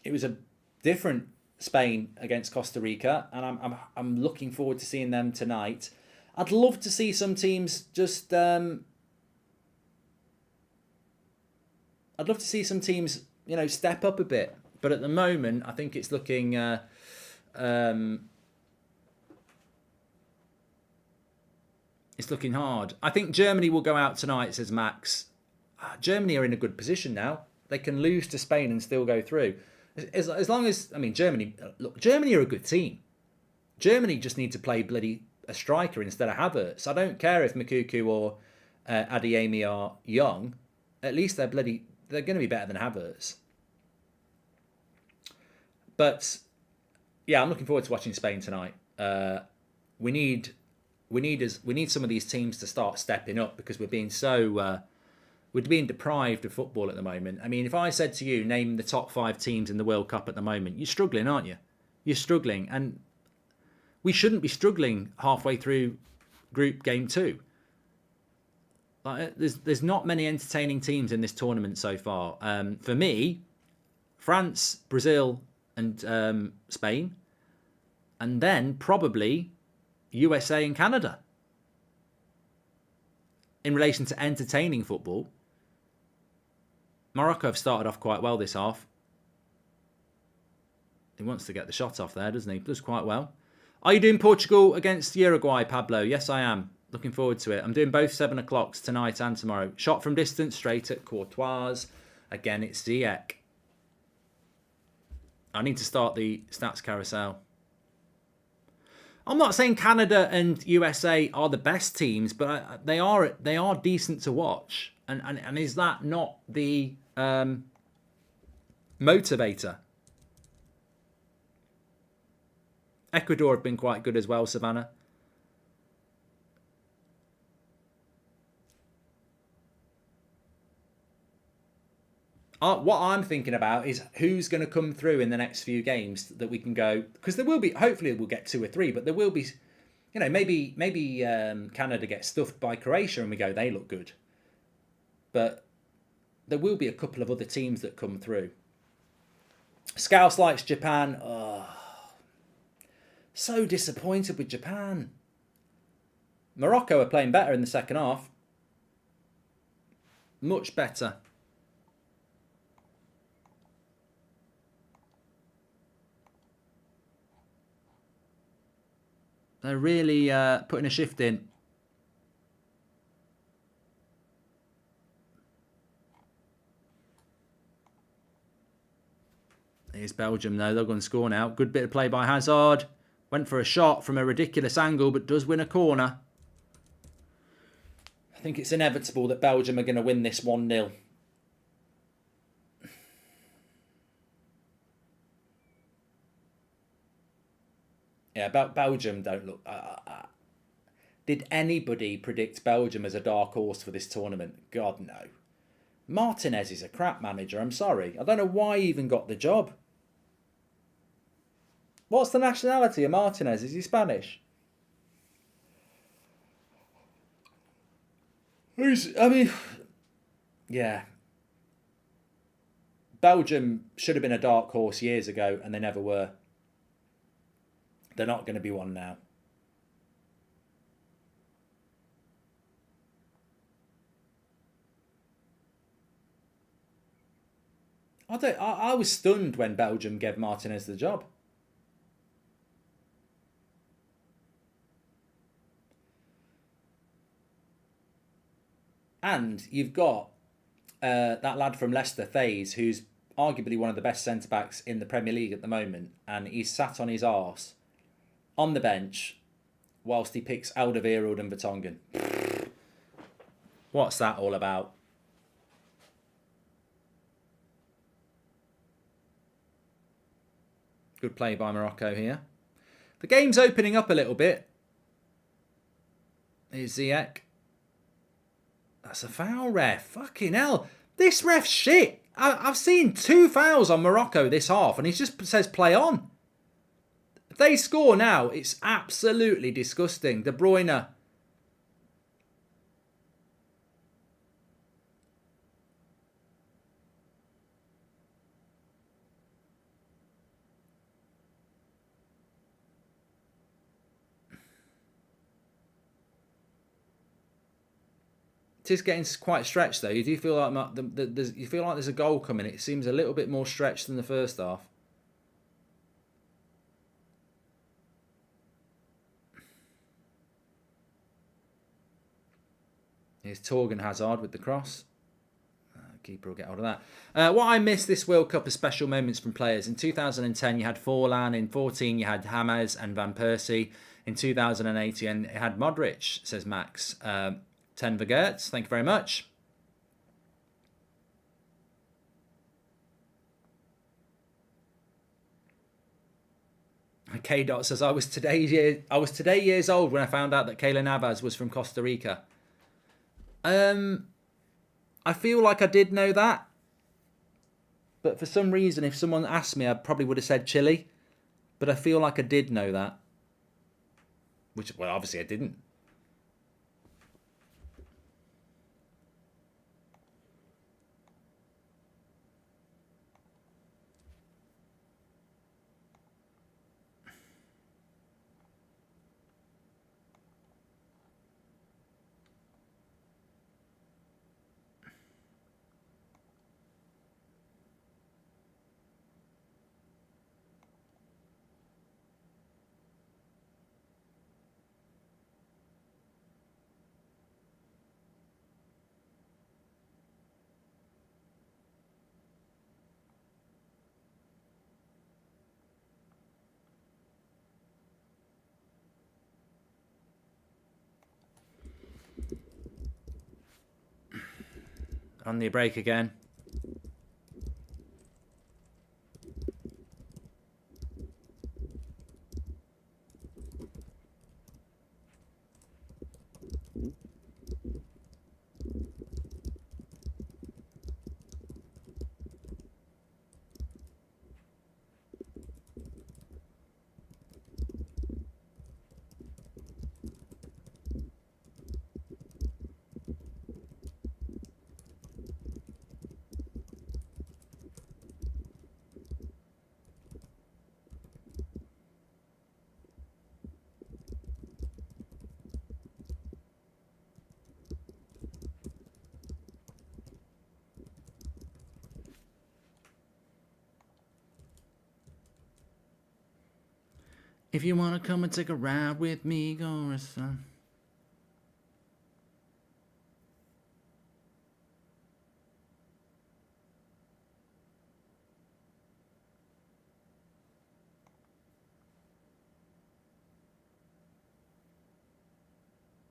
it was a different Spain against Costa Rica, and I'm looking forward to seeing them tonight. I'd love to see some teams just. I'd love to see some teams, you know, step up a bit. But at the moment, I think it's looking. It's looking hard. I think Germany will go out tonight, says Max. Germany are in a good position now. They can lose to Spain and still go through. As long as, I mean, Germany are a good team. Germany just need to play bloody a striker instead of Havertz. I don't care if Lukaku or Adeyemi are young. At least they're going to be better than Havertz. But yeah, I'm looking forward to watching Spain tonight. We need some of these teams to start stepping up because we're being deprived of football at the moment. I mean, if I said to you, name the top 5 teams in the World Cup at the moment, you're struggling, aren't you? You're struggling, and we shouldn't be struggling halfway through Group Game 2. Like, there's not many entertaining teams in this tournament so far. For me, France, Brazil, and Spain, and then probably USA and Canada. In relation to entertaining football, Morocco have started off quite well this half. He wants to get the shot off there, doesn't he? Does quite well. Are you doing Portugal against Uruguay, Pablo? Yes, I am. Looking forward to it. I'm doing both 7 o'clocks tonight and tomorrow. Shot from distance, straight at Courtois. Again, it's Ziyech. I need to start the stats carousel. I'm not saying Canada and USA are the best teams, but they are decent to watch. And is that not the motivator? Ecuador have been quite good as well, Savannah. What I'm thinking about is who's going to come through in the next few games that we can go, because there will be, hopefully we'll get 2 or 3, but there will be, you know, maybe Canada gets stuffed by Croatia and we go, they look good. But there will be a couple of other teams that come through. Scouse likes Japan. Oh, so disappointed with Japan. Morocco are playing better in the second half. Much better. They're really putting a shift in. Here's Belgium though. They're going to score now. Good bit of play by Hazard. Went for a shot from a ridiculous angle, but does win a corner. I think it's inevitable that Belgium are going to win this 1-0. Yeah, Belgium don't look... Did anybody predict Belgium as a dark horse for this tournament? God, no. Martinez is a crap manager, I'm sorry. I don't know why he even got the job. What's the nationality of Martinez? Is he Spanish? Yeah. Belgium should have been a dark horse years ago, and they never were. They're not going to be one now. I was stunned when Belgium gave Martinez the job. And you've got that lad from Leicester, Thays, who's arguably one of the best centre-backs in the Premier League at the moment, and he's sat on his arse on the bench whilst he picks Alderweireld and Vertonghen. What's that all about? Good play by Morocco here. The game's opening up a little bit. Here's Ziyech. That's a foul, ref. Fucking hell. This ref's shit. I've seen 2 fouls on Morocco this half, and he just says play on. If they score now, it's absolutely disgusting. De Bruyne. It is getting quite stretched though. You do feel like there's a goal coming. It seems a little bit more stretched than the first half. Here's Torgan Hazard with the cross. Keeper will get hold of that. What I missed this World Cup are special moments from players. In 2010 you had Forlan. In 14 you had James and Van Persie. In 2018 it had Modric, says Max. 10 Vergerts, thank you very much. K Dot says I was today years old when I found out that Keylor Navas was from Costa Rica. I feel like I did know that, but for some reason, if someone asked me, I probably would have said Chile. But I feel like I did know that, which, well, obviously I didn't. On the break again. If you want to come and take a ride with me, go son.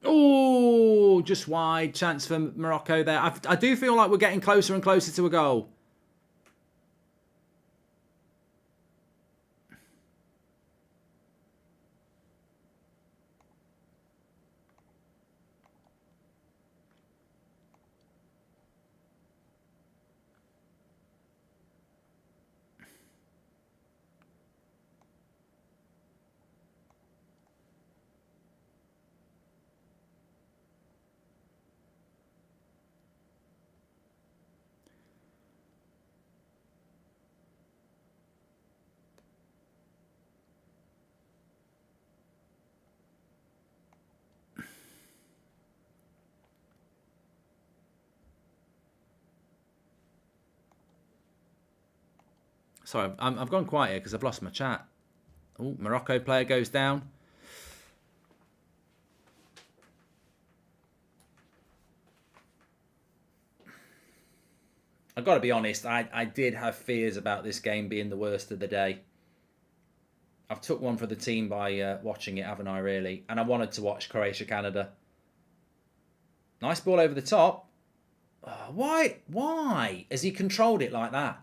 Oh, just wide. Chance for Morocco there. I do feel like we're getting closer and closer to a goal. Sorry, I've gone quiet here because I've lost my chat. Oh, Morocco player goes down. I've got to be honest, I did have fears about this game being the worst of the day. I've took one for the team by watching it, haven't I, really? And I wanted to watch Croatia-Canada. Nice ball over the top. Oh, why has he controlled it like that?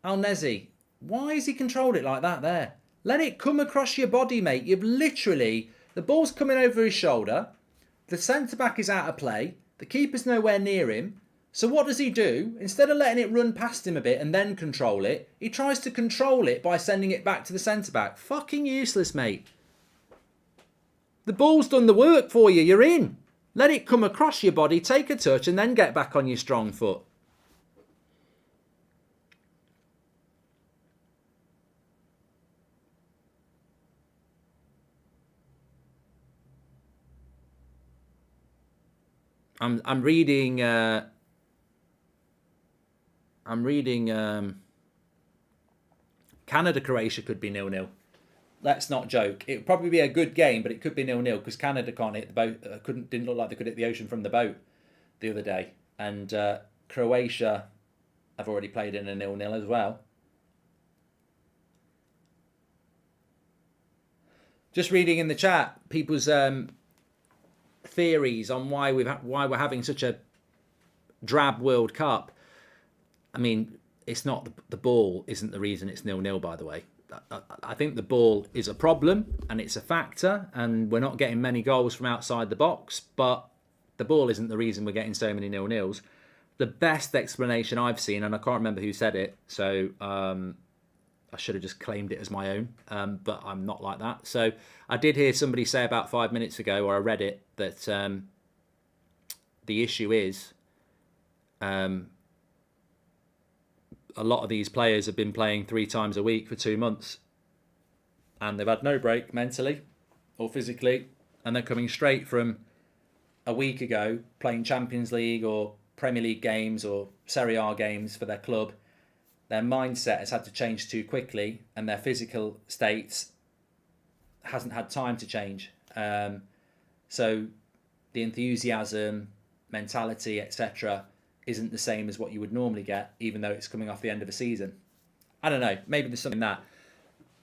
Al-Nezi, why has he controlled it like that there? Let it come across your body, mate. You've literally... The ball's coming over his shoulder. The centre-back is out of play. The keeper's nowhere near him. So what does he do? Instead of letting it run past him a bit and then control it, he tries to control it by sending it back to the centre-back. Fucking useless, mate. The ball's done the work for you. You're in. Let it come across your body, take a touch, and then get back on your strong foot. I'm reading Canada-Croatia could be 0-0. Let's not joke. It would probably be a good game, but it could be 0-0 because Canada can't hit the boat. Didn't look like they could hit the ocean from the boat the other day. And Croatia have already played in a 0-0 as well. Just reading in the chat, people's theories on why we're having such a drab World Cup. I mean, it's not the ball isn't the reason it's 0-0, by the way. I think the ball is a problem and it's a factor, and we're not getting many goals from outside the box, but the ball isn't the reason we're getting so many 0-0s. The best explanation I've seen, and I can't remember who said it, so I should have just claimed it as my own, but I'm not like that. So I did hear somebody say about 5 minutes ago, or I read it, that the issue is a lot of these players have been playing 3 times a week for 2 months, and they've had no break mentally or physically, and they're coming straight from a week ago playing Champions League or Premier League games or Serie A games for their club. Their mindset has had to change too quickly, and their physical state hasn't had time to change. So the enthusiasm, mentality, etc., isn't the same as what you would normally get, even though it's coming off the end of a season. I don't know. Maybe there's something in that.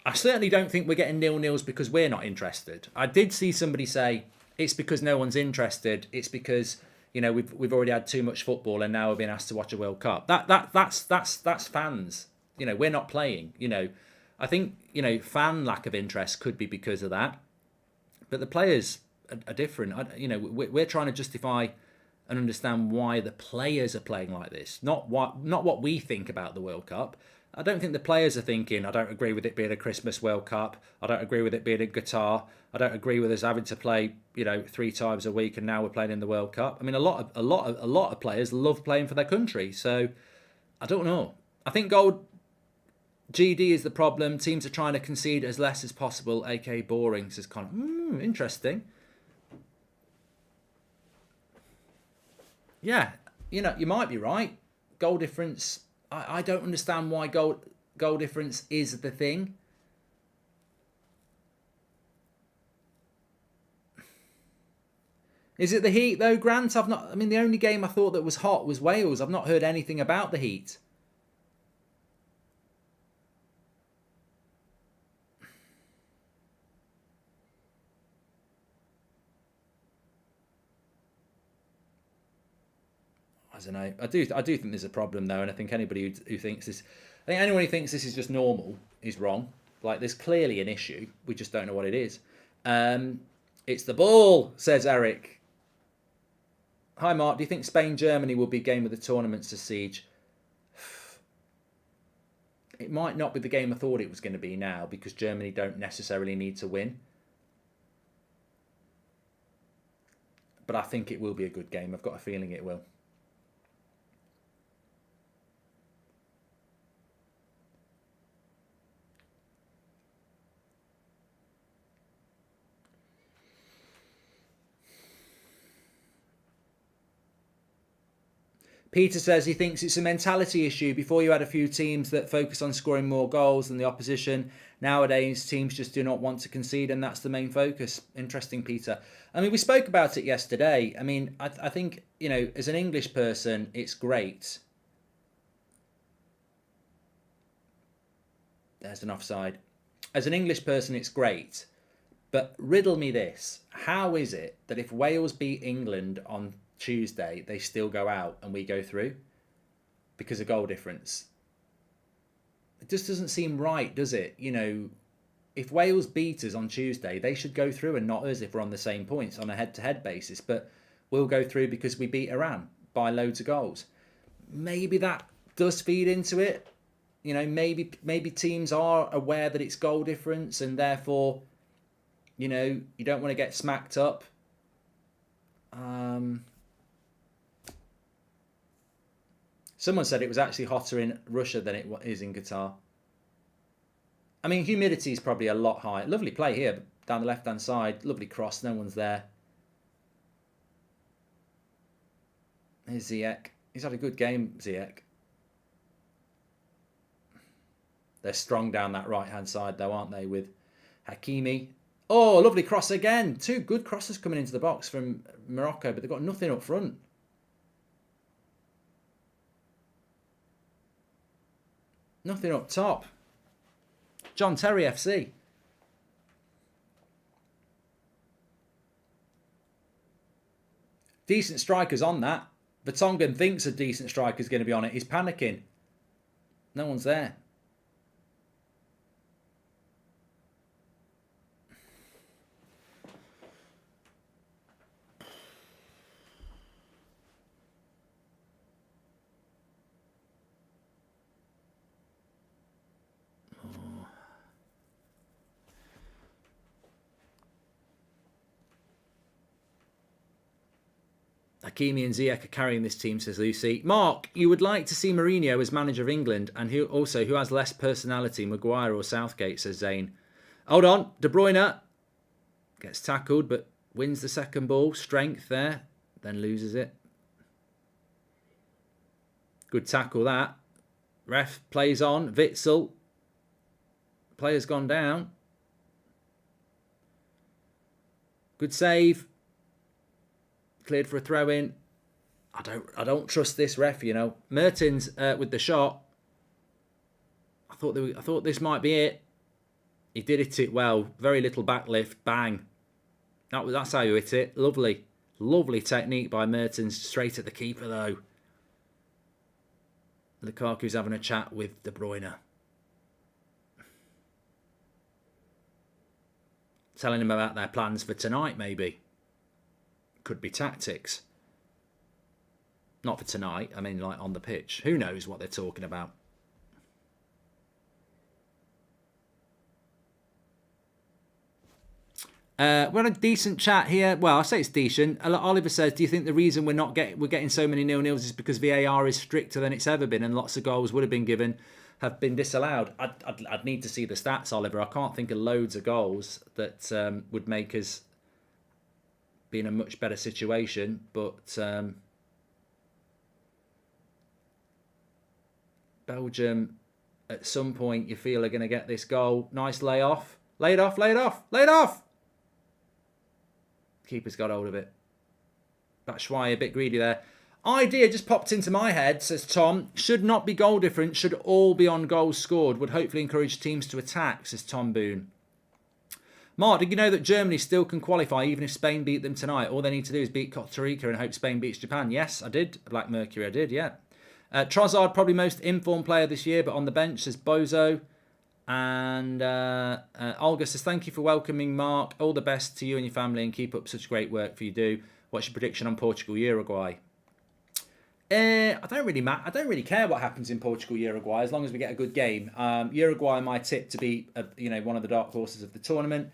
I certainly don't think we're getting 0-0s because we're not interested. I did see somebody say it's because no one's interested. It's because, you know, we've already had too much football and now we're being asked to watch a World Cup. That's fans. You know, we're not playing. You know, I think, you know, fan lack of interest could be because of that. But the players are different. You know, we're trying to justify and understand why the players are playing like this, not what we think about the World Cup. I don't think the players are thinking, I don't agree with it being a Christmas World Cup. I don't agree with it being in Qatar. I don't agree with us having to play, you know, 3 times a week and now we're playing in the World Cup. I mean, a lot of players love playing for their country. So I don't know. I think gold GD is the problem. Teams are trying to concede as less as possible, aka boring. So it's kind of interesting. Yeah, you know, you might be right. Goal difference. I don't understand why goal difference is the thing. Is it the heat though, Grant? I mean, the only game I thought that was hot was Wales. I've not heard anything about the heat. I don't know. I do think there's a problem though, and I think anybody who thinks this, I think anyone who thinks this is just normal is wrong. Like, there's clearly an issue. We just don't know what it is. It's the ball, says Eric. Hi Mark, do you think Spain-Germany will be game of the tournaments to siege? It might not be the game I thought it was going to be now, because Germany don't necessarily need to win. But I think it will be a good game. I've got a feeling it will. Peter says he thinks it's a mentality issue. Before you had a few teams that focus on scoring more goals than the opposition. Nowadays, teams just do not want to concede, and that's the main focus. Interesting, Peter. I mean, we spoke about it yesterday. I mean, I think, you know, as an English person, it's great There's an offside. As an English person, it's great. But riddle me this. How is it that if Wales beat England on Tuesday, they still go out and we go through? Because of goal difference. It just doesn't seem right, does it? You know, if Wales beat us on Tuesday, they should go through and not us if we're on the same points on a head-to-head basis. But we'll go through because we beat Iran by loads of goals. Maybe that does feed into it. You know, maybe teams are aware that it's goal difference and therefore, you know, you don't want to get smacked up. Someone said it was actually hotter in Russia than it is in Qatar. I mean, humidity is probably a lot higher. Lovely play here down the left-hand side. Lovely cross. No one's there. Here's Ziyech. He's had a good game, Ziyech. They're strong down that right-hand side, though, aren't they, with Hakimi. Oh, lovely cross again. Two good crosses coming into the box from Morocco, but they've got nothing up front. Nothing up top. John Terry FC. Decent strikers on that. Vertonghen thinks a decent striker's going to be on it. He's panicking. No one's there. Hakimi and Ziyech are carrying this team, says Lucy. Mark, you would like to see Mourinho as manager of England, and who has less personality, Maguire or Southgate, says Zane. Hold on, De Bruyne gets tackled, but wins the second ball. Strength there, then loses it. Good tackle that. Ref plays on. Witsel. Player's gone down. Good save. Cleared for a throw-in. I don't trust this ref, you know. Mertens with the shot. I thought this might be it. He did hit it well. Very little backlift. Bang. That's how you hit it. Lovely. Lovely technique by Mertens. Straight at the keeper, though. Lukaku's having a chat with De Bruyne. Telling him about their plans for tonight, maybe. Could be tactics. Not for tonight. I mean, like on the pitch. Who knows what they're talking about? We're on a decent chat here. Well, I say it's decent. Oliver says, do you think the reason we're getting so many 0-0s is because VAR is stricter than it's ever been and lots of goals would have been given have been disallowed? I'd need to see the stats, Oliver. I can't think of loads of goals that would make us be in a much better situation, but Belgium, at some point, you feel are going to get this goal. Nice layoff. Laid off, laid off, laid off! Keeper's got hold of it. Batshuayi a bit greedy there. Idea just popped into my head, says Tom. Should not be goal different. Should all be on goals scored. Would hopefully encourage teams to attack, says Tom Boone. Mark, did you know that Germany still can qualify even if Spain beat them tonight? All they need to do is beat Costa Rica and hope Spain beats Japan. Yes, I did. Black Mercury, I did, yeah. Trossard, probably most informed player this year, but on the bench, says Bozo. And Olga says, thank you for welcoming Mark. All the best to you and your family and keep up such great work for you do. What's your prediction on Portugal, Uruguay? I don't really care what happens in Portugal, Uruguay, as long as we get a good game. Uruguay, my tip to be, one of the dark horses of the tournament.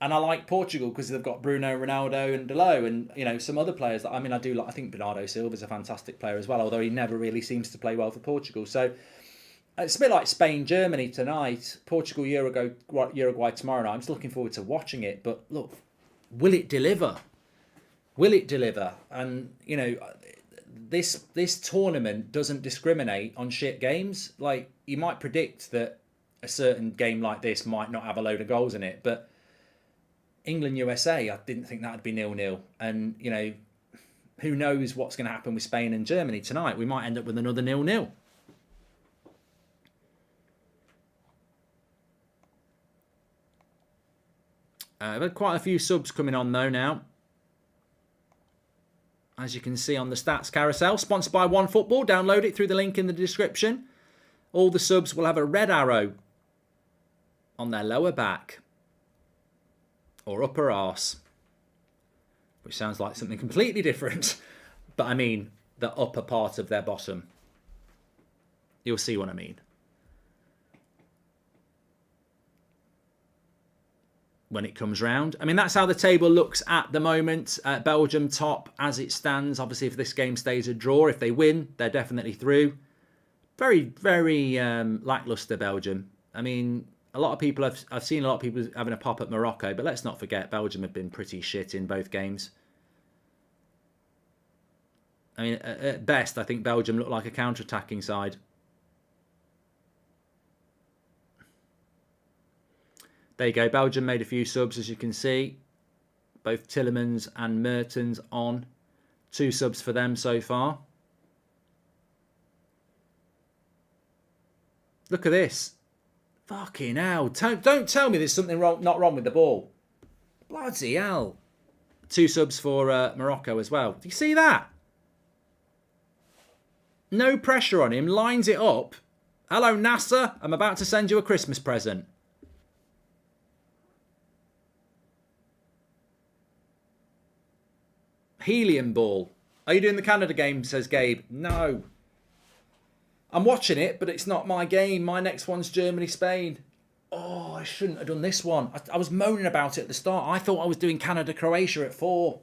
And I like Portugal because they've got Bruno, Ronaldo and Delo and, some other players that, I think Bernardo Silva's a fantastic player as well, although he never really seems to play well for Portugal. So it's a bit like Spain, Germany tonight, Portugal, Uruguay tomorrow night. I'm just looking forward to watching it. But look, will it deliver? Will it deliver? And, this tournament doesn't discriminate on shit games. Like, you might predict that a certain game like this might not have a load of goals in it, but England, USA, I didn't think that would be 0-0. And, who knows what's going to happen with Spain and Germany tonight. We might end up with another 0-0. We've had quite a few subs coming on though now. As you can see on the stats carousel, sponsored by OneFootball. Download it through the link in the description. All the subs will have a red arrow on their lower back or upper arse, which sounds like something completely different, but I mean the upper part of their bottom. You'll see what I mean when it comes round. I mean, that's how the table looks at the moment. Belgium top as it stands. Obviously, if this game stays a draw, if they win, they're definitely through. Very, very lacklustre Belgium. I mean, a lot of people I've seen a lot of people having a pop at Morocco, but let's not forget Belgium have been pretty shit in both games. I mean, at best, I think Belgium look like a counter-attacking side. There you go. Belgium made a few subs, as you can see. Both Tillemans and Mertens on. 2 subs for them so far. Look at this. Fucking hell. Don't tell me there's something not wrong with the ball. Bloody hell. 2 subs for Morocco as well. Do you see that? No pressure on him. Lines it up. Hello, NASA. I'm about to send you a Christmas present. Helium ball. Are you doing the Canada game, says Gabe? No. I'm watching it, but it's not my game. My next one's Germany-Spain. Oh, I shouldn't have done this one. I was moaning about it at the start. I thought I was doing Canada-Croatia at 4.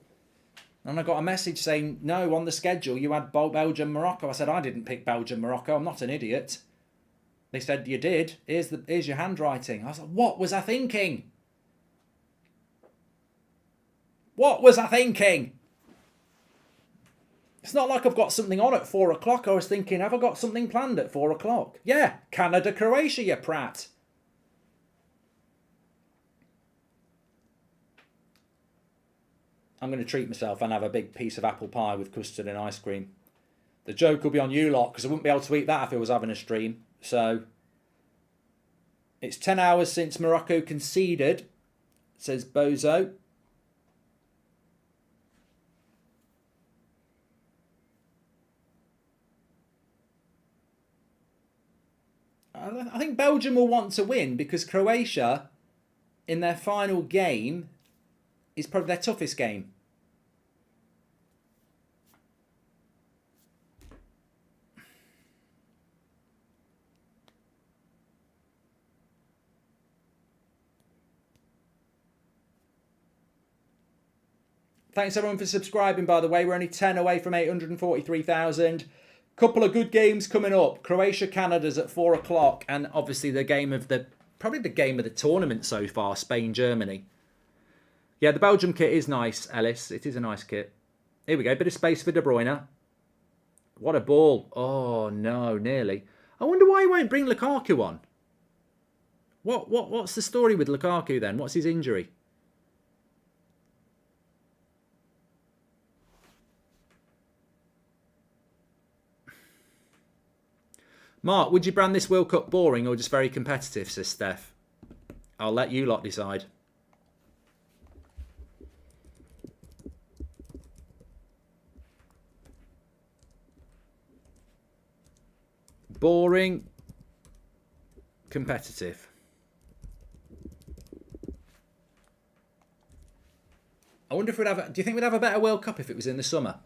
And I got a message saying, no, on the schedule, you had Belgium-Morocco. I said, I didn't pick Belgium-Morocco. I'm not an idiot. They said, you did. Here's your handwriting. I was like, what was I thinking? What was I thinking? It's not like I've got something on at 4 o'clock. I was thinking, have I got something planned at 4 o'clock? Yeah, Canada-Croatia, you prat. I'm going to treat myself and have a big piece of apple pie with custard and ice cream. The joke will be on you lot, because I wouldn't be able to eat that if I was having a stream. So, it's 10 hours since Morocco conceded, says Bozo. I think Belgium will want to win because Croatia, in their final game, is probably their toughest game. Thanks everyone for subscribing, by the way. We're only 10 away from 843,000. Couple of good games coming up. Croatia-Canada's at 4 o'clock. And obviously the game of probably the game of the tournament so far, Spain-Germany. Yeah, the Belgium kit is nice, Ellis. It is a nice kit. Here we go. Bit of space for De Bruyne. What a ball. Oh, no, nearly. I wonder why he won't bring Lukaku on. What's the story with Lukaku then? What's his injury? Mark, would you brand this World Cup boring or just very competitive, says Steph? I'll let you lot decide. Boring, competitive. I wonder if we'd have... Do you think we'd have a better World Cup if it was in the summer?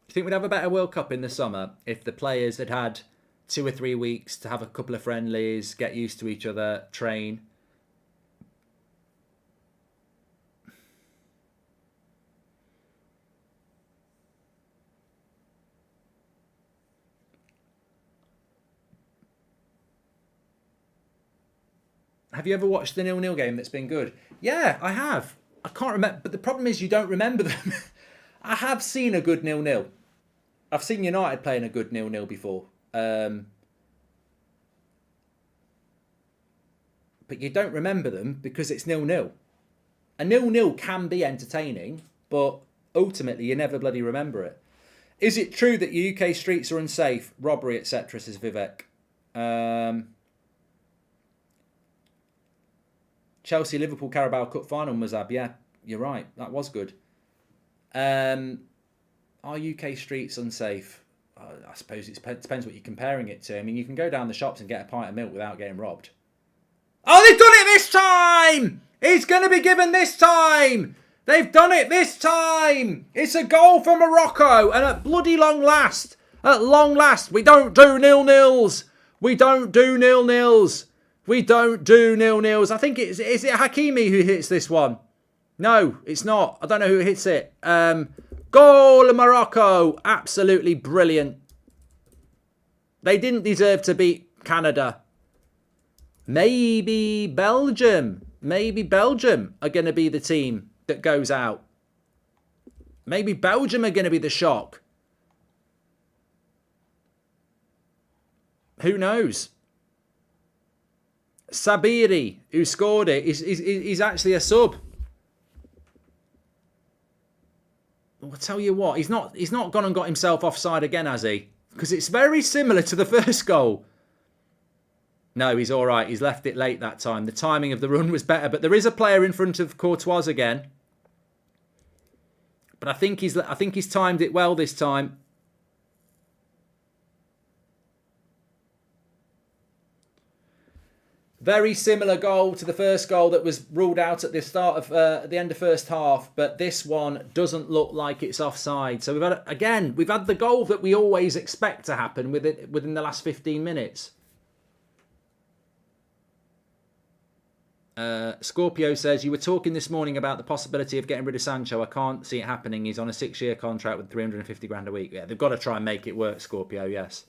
Do you think we'd have a better World Cup in the summer if the players had had 2 or 3 weeks to have a couple of friendlies, get used to each other, train? Have you ever watched the 0-0 game that's been good? Yeah, I have. I can't remember, but the problem is you don't remember them. I have seen a good 0-0. I've seen United playing a good 0-0 before. But you don't remember them because it's 0-0. A 0-0 can be entertaining, but ultimately you never bloody remember it. Is it true that UK streets are unsafe? Robbery, etc., says Vivek. Chelsea-Liverpool Carabao Cup final, Mazab. Yeah, you're right. That was good. Are UK streets unsafe? I suppose it depends what you're comparing it to. I mean, you can go down the shops and get a pint of milk without getting robbed. Oh, they've done it this time! It's going to be given this time! They've done it this time! It's a goal for Morocco, and at bloody long last, we don't do 0-0s. We don't do 0-0s. We don't do 0-0s. I think is it Hakimi who hits this one? No, it's not. I don't know who hits it. Goal Morocco. Absolutely brilliant. They didn't deserve to beat Canada. Maybe Belgium are going to be the team that goes out. Maybe Belgium are going to be the shock. Who knows? Sabiri, who scored it, he's actually a sub. I'll tell you what, he's not gone and got himself offside again, has he? Because it's very similar to the first goal. No, he's all right. He's left it late that time. The timing of the run was better, but there is a player in front of Courtois again. But I think he's timed it well this time. Very similar goal to the first goal that was ruled out at the start of at the end of first half, but this one doesn't look like it's offside. So we've had the goal that we always expect to happen within the last 15 minutes. Scorpio says, you were talking this morning about the possibility of getting rid of Sancho. I can't see it happening. He's on a 6-year contract with 350 grand a week. Yeah, they've got to try and make it work, Scorpio, yes.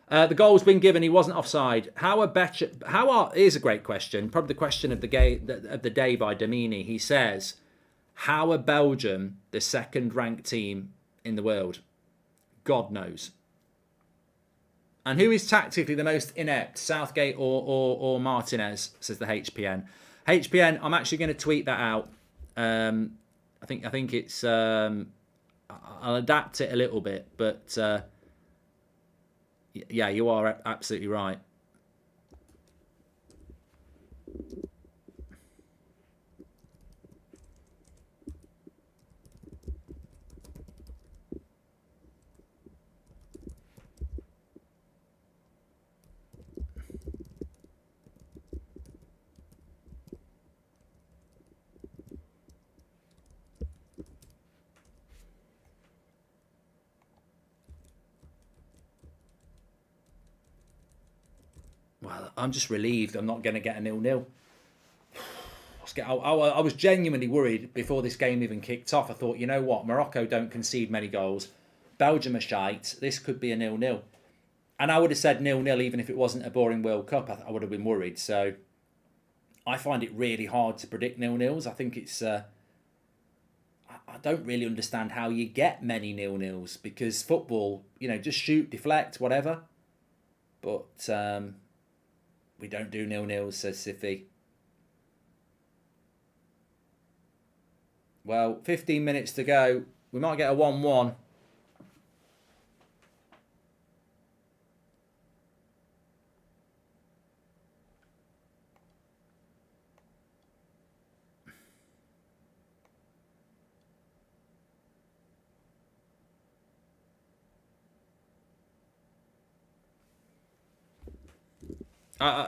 The goal's been given. He wasn't offside. Here's a great question. Probably the question of the day by Domini. He says, how are Belgium the second ranked team in the world? God knows. And who is tactically the most inept, Southgate or Martinez, says the HPN. HPN, I'm actually going to tweet that out. I think it's... I'll adapt it a little bit, but... yeah, you are absolutely right. Well, I'm just relieved I'm not going to get a 0-0. I was genuinely worried before this game even kicked off. I thought, you know what, Morocco don't concede many goals. Belgium are shite. This could be a 0-0. And I would have said 0-0 even if it wasn't a boring World Cup. I would have been worried. So I find it really hard to predict 0-0s. I think it's... I don't really understand how you get many 0-0s because football, just shoot, deflect, whatever. But... we don't do 0-0s, says Siffy. Well, 15 minutes to go. We might get a 1-1.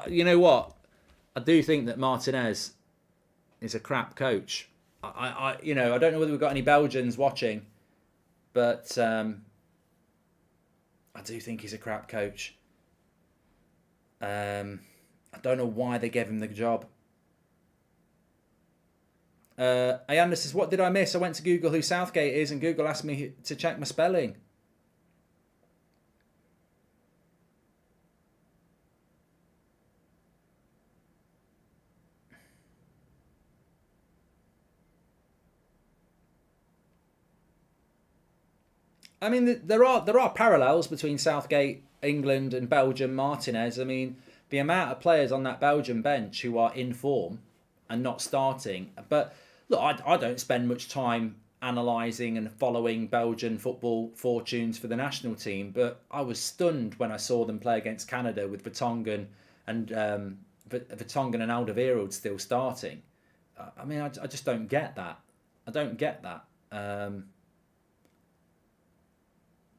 You know what? I do think that Martinez is a crap coach. I don't know whether we've got any Belgians watching, but I do think he's a crap coach. I don't know why they gave him the job. Ayanda says, what did I miss? I went to Google who Southgate is, and Google asked me to check my spelling. I mean, there are parallels between Southgate, England, and Belgium, Martinez. I mean, the amount of players on that Belgian bench who are in form and not starting. But look, I don't spend much time analysing and following Belgian football fortunes for the national team. But I was stunned when I saw them play against Canada with Vertonghen and Vertonghen and Alderweireld still starting. I mean, I just don't get that. I don't get that.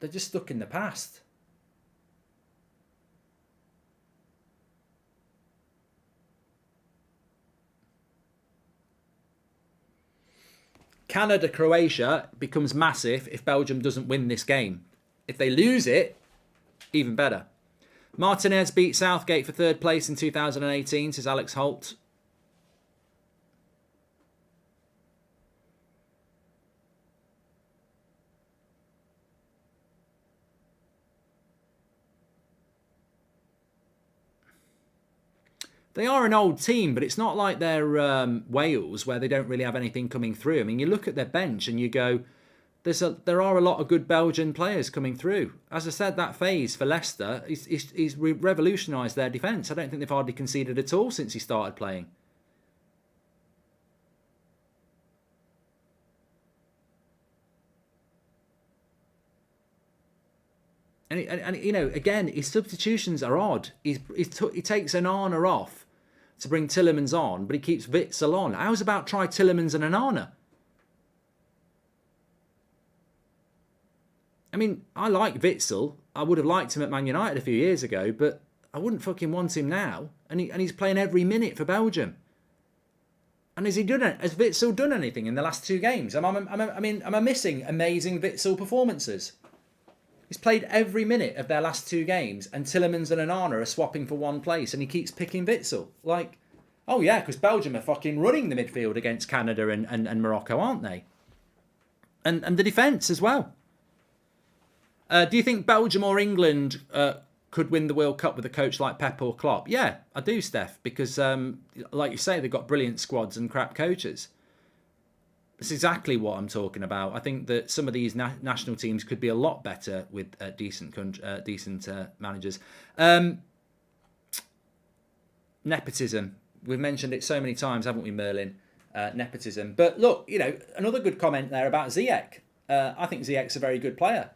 They're just stuck in the past. Canada-Croatia becomes massive if Belgium doesn't win this game. If they lose it, even better. Martinez beat Southgate for 3rd place in 2018, says Alex Holt. They are an old team, but it's not like they're Wales, where they don't really have anything coming through. I mean, you look at their bench and you go, there are a lot of good Belgian players coming through. As I said, that phase for Leicester, he's revolutionised their defence. I don't think they've hardly conceded at all since he started playing. And you know, again, his substitutions are odd. He takes Onana off to bring Tielemans on, but he keeps Witsel on. How's about try Tielemans and Onana? I mean, I like Witsel. I would have liked him at Man United a few years ago, but I wouldn't fucking want him now. And he's playing every minute for Belgium. And has Witsel done anything in the last 2 games? Am I missing amazing Witsel performances? He's played every minute of their last 2 games, and Tielemans and Onana are swapping for one place, and he keeps picking Witsel. Like, oh yeah, because Belgium are fucking running the midfield against Canada and Morocco, aren't they? And the defence as well. Do you think Belgium or England could win the World Cup with a coach like Pep or Klopp? Yeah, I do, Steph, because like you say, they've got brilliant squads and crap coaches. That's exactly what I'm talking about. I think that some of these national teams could be a lot better with decent managers. Nepotism. We've mentioned it so many times, haven't we, Merlin? Nepotism. But look, you know, another good comment there about Ziyech. I think Ziyech's a very good player.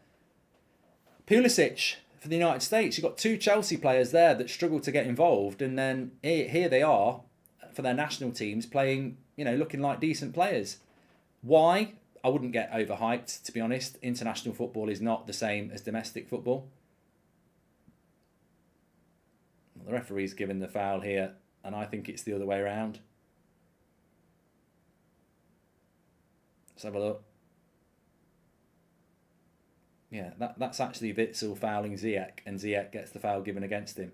Pulisic for the United States. You've got 2 Chelsea players there that struggle to get involved, and then here they are for their national teams playing, you know, looking like decent players. Why? I wouldn't get overhyped, to be honest. International football is not the same as domestic football. The referee's given the foul here, and I think it's the other way around. Let's have a look. Yeah, that's actually Witsel fouling Ziyech, and Ziyech gets the foul given against him.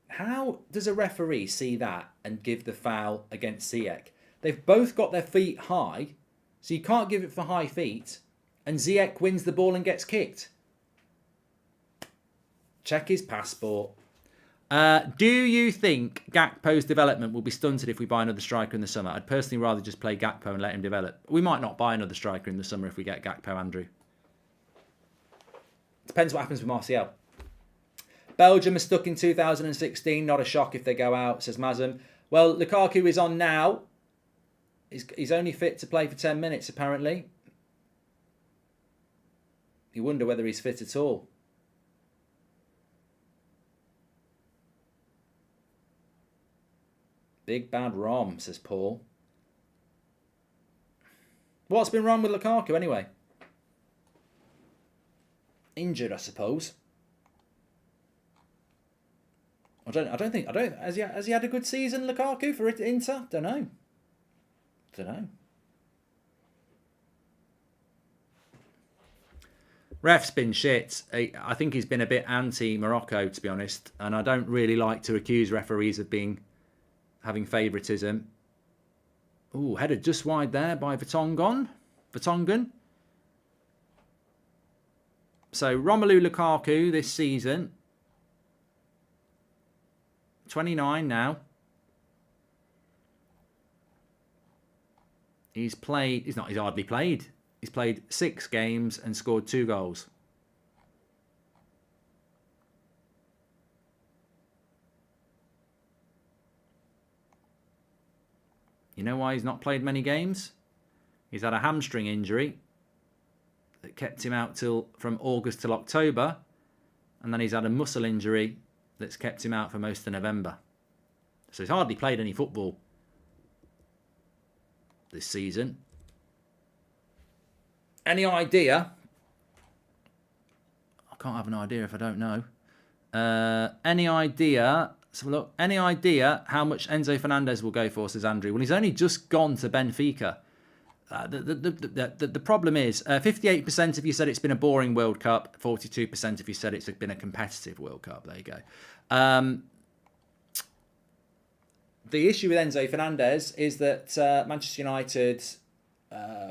How does a referee see that and give the foul against Ziyech? They've both got their feet high, so you can't give it for high feet, and Ziyech wins the ball and gets kicked. Check his passport. Do you think Gakpo's development will be stunted if we buy another striker in the summer? I'd personally rather just play Gakpo and let him develop. We might not buy another striker in the summer if we get Gakpo, Andrew. Depends what happens with Martial. Belgium are stuck in 2016. Not a shock if they go out, says Mazem. Well, Lukaku is on now. He's only fit to play for 10 minutes, apparently. You wonder whether he's fit at all. Big bad Rom, says Paul. What's been wrong with Lukaku anyway? Injured, I suppose. Has he had a good season, Lukaku, for Inter? Don't know. Ref's been shit. I think he's been a bit anti-Morocco, to be honest, and I don't really like to accuse referees of having favouritism. Ooh, headed just wide there by Vertonghen. So Romelu Lukaku this season, 29 now. He's hardly played. He's played 6 games and scored 2 goals. You know why he's not played many games? He's had a hamstring injury that kept him out from August till October. And then he's had a muscle injury that's kept him out for most of November. So he's hardly played any football this season. Any idea? I can't have an idea if I don't know. Any idea? Let's have a look. Any idea how much Enzo Fernandez will go for, says Andrew? Well, he's only just gone to Benfica. The problem is 58% of you said it's been a boring World Cup. 42% of you said it's been a competitive World Cup. There you go. The issue with Enzo Fernandez is that Manchester United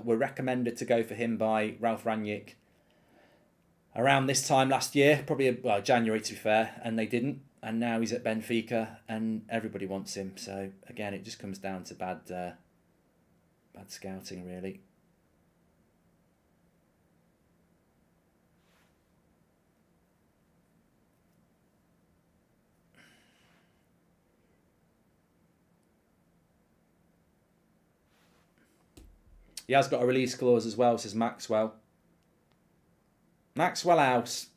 were recommended to go for him by Ralph Rangnick around this time last year, probably January to be fair, and they didn't. And now he's at Benfica, and everybody wants him. So again, it just comes down to bad scouting, really. He has got a release clause as well, says Maxwell. Maxwell House.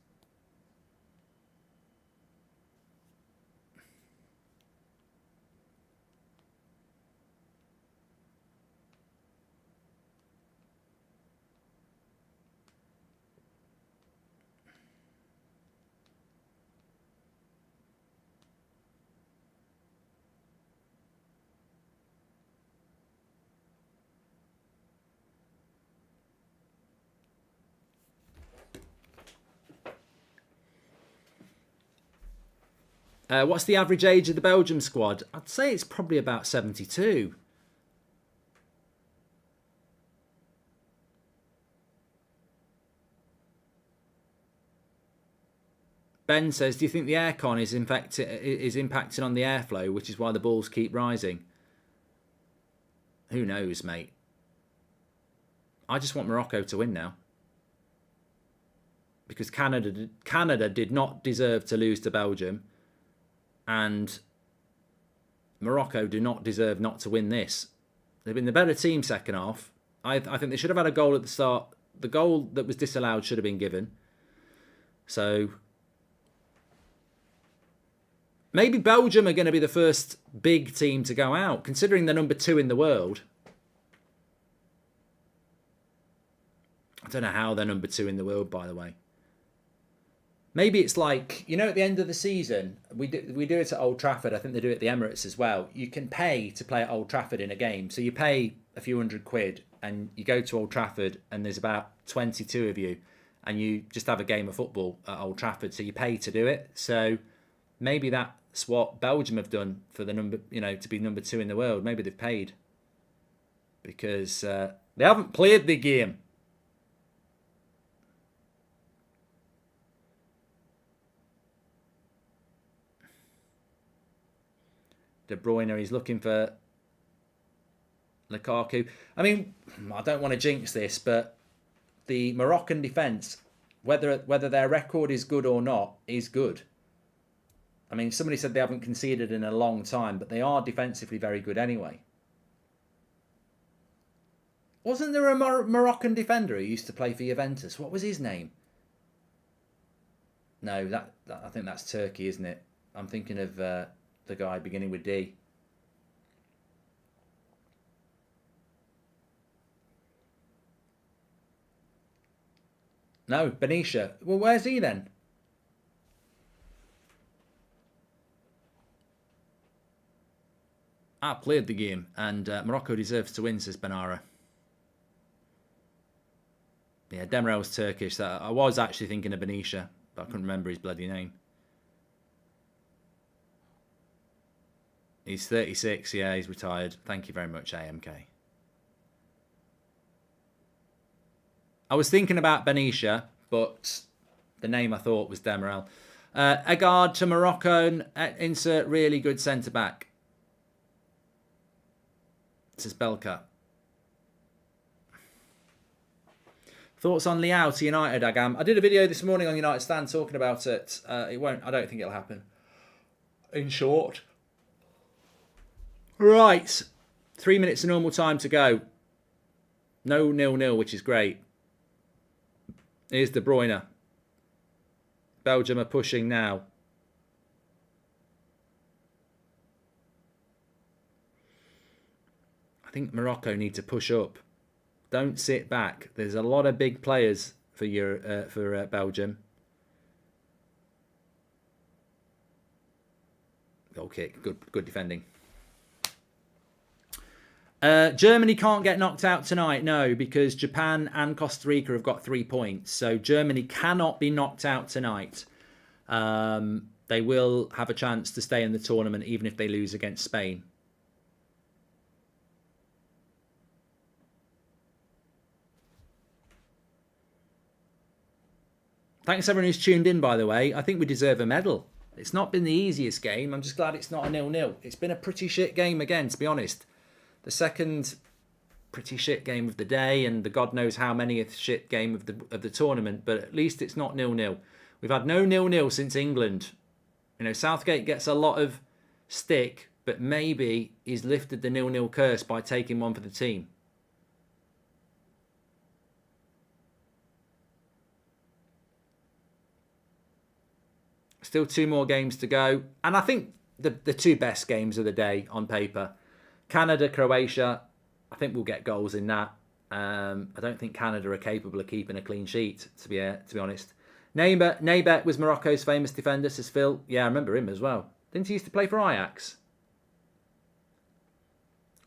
What's the average age of the Belgium squad? I'd say it's probably about 72. Ben says, do you think the aircon is impacting on the airflow, which is why the balls keep rising? Who knows, mate? I just want Morocco to win now. Because Canada did not deserve to lose to Belgium. And Morocco do not deserve not to win this. They've been the better team second half. I think they should have had a goal at the start. The goal that was disallowed should have been given. So maybe Belgium are going to be the first big team to go out, considering they're number 2 in the world. I don't know how they're number 2 in the world, by the way. Maybe it's like, you know, at the end of the season, we do it at Old Trafford. I think they do it at the Emirates as well. You can pay to play at Old Trafford in a game. So you pay a few £100 and you go to Old Trafford and there's about 22 of you and you just have a game of football at Old Trafford. So you pay to do it. So maybe that's what Belgium have done for the number, you know, to be number 2 in the world. Maybe they've paid because they haven't played the game. De Bruyne, he's looking for Lukaku. I mean, I don't want to jinx this, but the Moroccan defence, whether their record is good or not, is good. I mean, somebody said they haven't conceded in a long time, but they are defensively very good anyway. Wasn't there a Moroccan defender who used to play for Juventus? What was his name? No, that I think that's Turkey, isn't it? I'm thinking of the guy beginning with D. No, Benicia. Well, where's he then? I played the game, and Morocco deserves to win, says Benara. Yeah, Demirel's Turkish. I was actually thinking of Benicia, but I couldn't remember his bloody name. He's 36, yeah, he's retired. Thank you very much, AMK. I was thinking about Benicia, but the name I thought was Demirel. Egard to Morocco, insert really good centre-back. Says Belka. Thoughts on Leao to United, Agam? I did a video this morning on United Stand talking about it. It won't. I don't think it'll happen. In short. Right. 3 minutes of normal time to go. No 0-0, which is great. Here's De Bruyne. Belgium are pushing now. think Morocco need to push up. Don't sit back. There's a lot of big players for Belgium. Goal kick. Good defending. Germany can't get knocked out tonight, no, because Japan and Costa Rica have got 3 points. So Germany cannot be knocked out tonight. They will have a chance to stay in the tournament even if they lose against Spain. Thanks everyone who's tuned in, by the way. I think we deserve a medal. It's not been the easiest game. I'm just glad it's not a 0-0. It's been a pretty shit game again, to be honest. The second pretty shit game of the day, and the God knows how many shit game of the tournament, but at least it's not 0-0. We've had no 0-0 since England. You know, Southgate gets a lot of stick, but maybe he's lifted the 0-0 curse by taking one for the team. Still 2 more games to go. And I think the 2 best games of the day on paper. Canada, Croatia. I think we'll get goals in that. I don't think Canada are capable of keeping a clean sheet, to be honest. Naybet was Morocco's famous defender, says Phil. Yeah, I remember him as well. Didn't he used to play for Ajax?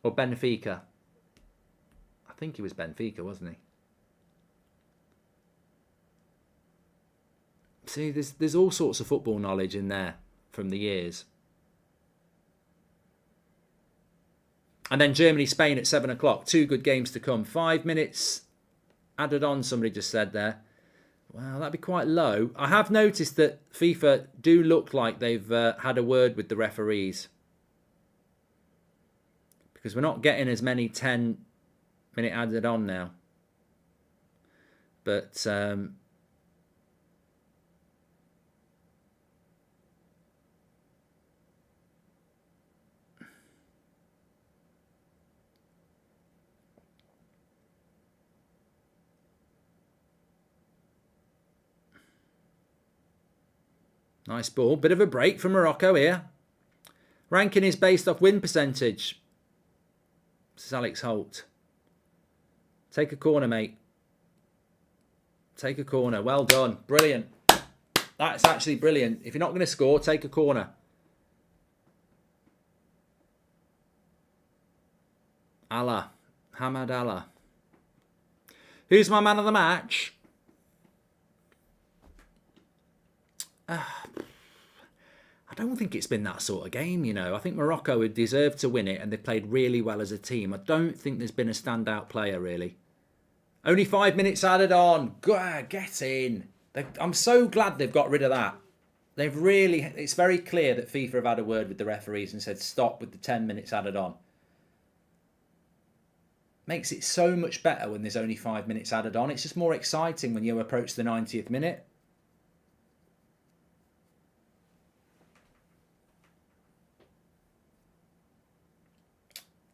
Or Benfica? I think he was Benfica, wasn't he? See, there's all sorts of football knowledge in there from the years. And then Germany-Spain at 7 o'clock. 2 good games to come. 5 minutes added on, somebody just said there. Well, that'd be quite low. I have noticed that FIFA do look like they've had a word with the referees. Because we're not getting as many 10-minute added on now. But... nice ball. Bit of a break for Morocco here. Ranking is based off win percentage. This is Alex Holt. Take a corner, mate. Take a corner. Well done. Brilliant. That's actually brilliant. If you're not going to score, take a corner. Allah. Hamad Allah. Who's my man of the match? I don't think it's been that sort of game, you know. I think Morocco had deserved to win it and they played really well as a team. I don't think there's been a standout player, really. Only 5 minutes added on. Get in. I'm so glad they've got rid of that. It's very clear that FIFA have had a word with the referees and said stop with the 10 minutes added on. Makes it so much better when there's only 5 minutes added on. It's just more exciting when you approach the 90th minute.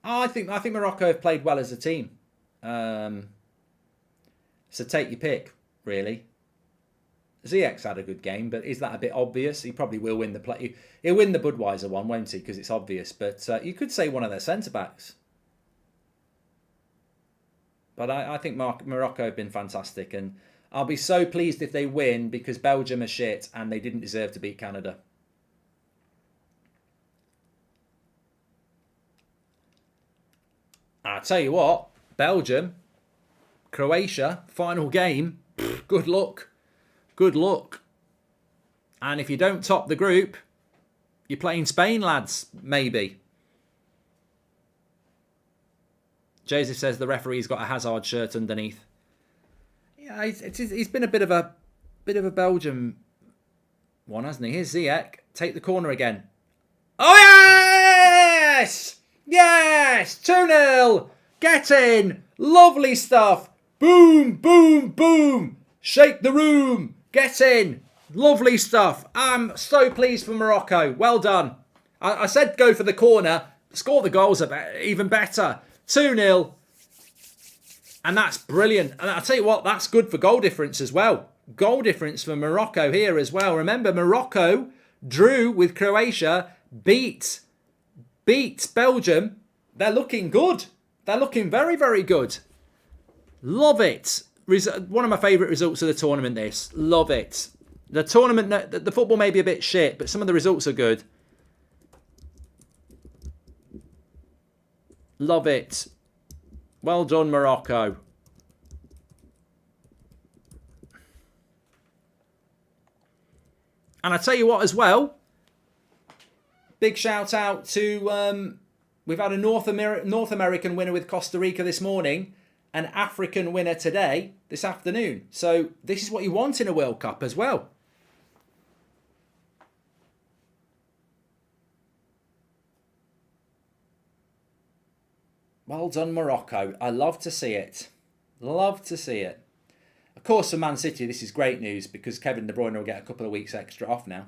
I think Morocco have played well as a team. So take your pick, really. Ziyech's had a good game, but is that a bit obvious? He probably will win the play. He'll win the Budweiser one, won't he? Because it's obvious. But you could say one of their centre-backs. But I think Morocco have been fantastic. And I'll be so pleased if they win because Belgium are shit and they didn't deserve to beat Canada. I'll tell you what, Belgium, Croatia, final game, good luck. Good luck. And if you don't top the group, you're playing Spain, lads, maybe. Joseph says the referee's got a Hazard shirt underneath. Yeah, he's been a bit of a Belgium one, hasn't he? Here's Ziyech. Take the corner again. Oh, yes! Yes! 2-0! Get in! Lovely stuff! Boom, boom, boom! Shake the room! Get in! Lovely stuff. I'm so pleased for Morocco. Well done. I said go for the corner. Score the goals even better. 2-0. And that's brilliant. And I'll tell you what, that's good for goal difference as well. Goal difference for Morocco here as well. Remember, Morocco drew with Croatia, beat Belgium. They're looking good. They're looking very, very good. Love it. One of my favourite results of the tournament, this. Love it. The tournament, the football may be a bit shit, but some of the results are good. Love it. Well done, Morocco. And I tell you what as well, big shout out to, we've had a North American winner with Costa Rica this morning, an African winner today, this afternoon. So this is what you want in a World Cup as well. Well done, Morocco. I love to see it. Love to see it. Of course, for Man City, this is great news because Kevin De Bruyne will get a couple of weeks extra off now.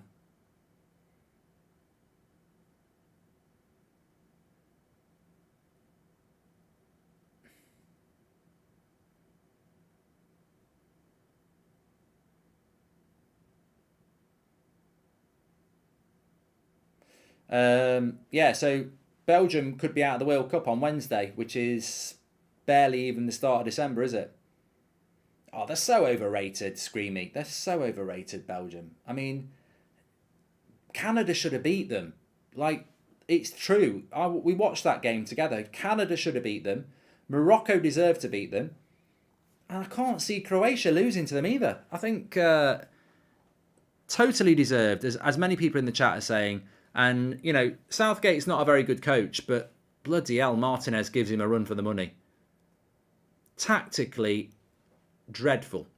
Yeah, so Belgium could be out of the World Cup on Wednesday, which is barely even the start of December, is it? Oh, they're so overrated, Screamy. They're so overrated, Belgium. I mean, Canada should have beat them. Like, it's true. We watched that game together. Canada should have beat them. Morocco deserved to beat them. And I can't see Croatia losing to them either. I think totally deserved, as many people in the chat are saying. And, you know, Southgate's not a very good coach, but bloody hell, Martinez gives him a run for the money. Tactically dreadful.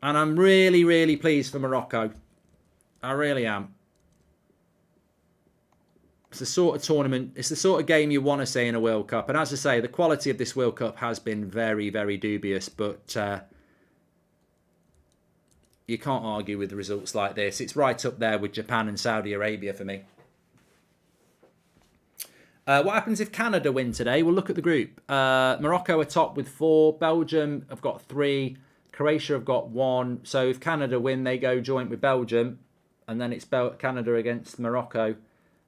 And I'm really, really pleased for Morocco. I really am. It's the sort of tournament, it's the sort of game you want to see in a World Cup. And as I say, the quality of this World Cup has been very, very dubious. But you can't argue with the results like this. It's right up there with Japan and Saudi Arabia for me. What happens if Canada win today? We'll look at the group. Morocco are top with 4. Belgium have got 3. Croatia have got 1. So if Canada win, they go joint with Belgium. And then it's Canada against Morocco.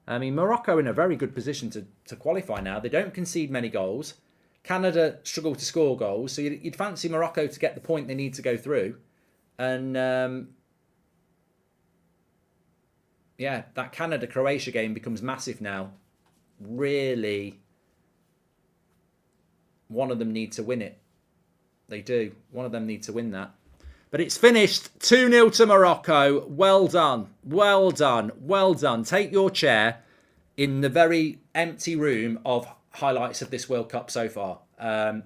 I mean, Morocco in a very good position to qualify now. They don't concede many goals. Canada struggle to score goals. So you'd fancy Morocco to get the point they need to go through. And yeah, that Canada-Croatia game becomes massive now. Really, one of them needs to win it. They do. One of them needs to win that. But it's finished 2-0 to Morocco. Well done. Well done. Well done. Take your chair in the very empty room of highlights of this World Cup so far.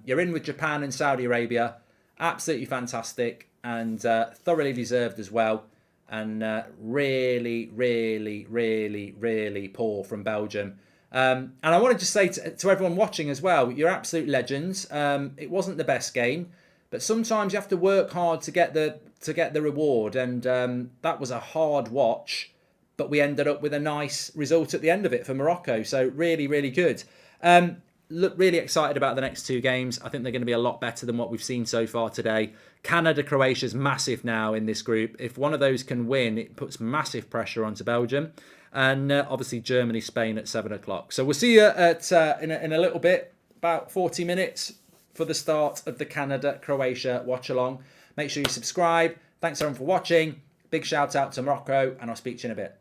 You're in with Japan and Saudi Arabia. Absolutely fantastic and thoroughly deserved as well. And really, really, really, really poor from Belgium. And I want to just say to everyone watching as well, you're absolute legends. It wasn't the best game. But sometimes you have to work hard to get the reward, and that was a hard watch. But we ended up with a nice result at the end of it for Morocco. So really, really good. Look, really excited about the next 2 games. I think they're going to be a lot better than what we've seen so far today. Canada, Croatia's massive now in this group. If one of those can win, it puts massive pressure onto Belgium, and obviously Germany, Spain at 7 o'clock. So we'll see you at in a little bit, about 40 minutes. For the start of the Canada-Croatia watch-along. Make sure you subscribe. Thanks everyone for watching. Big shout out to Morocco, and I'll speak to you in a bit.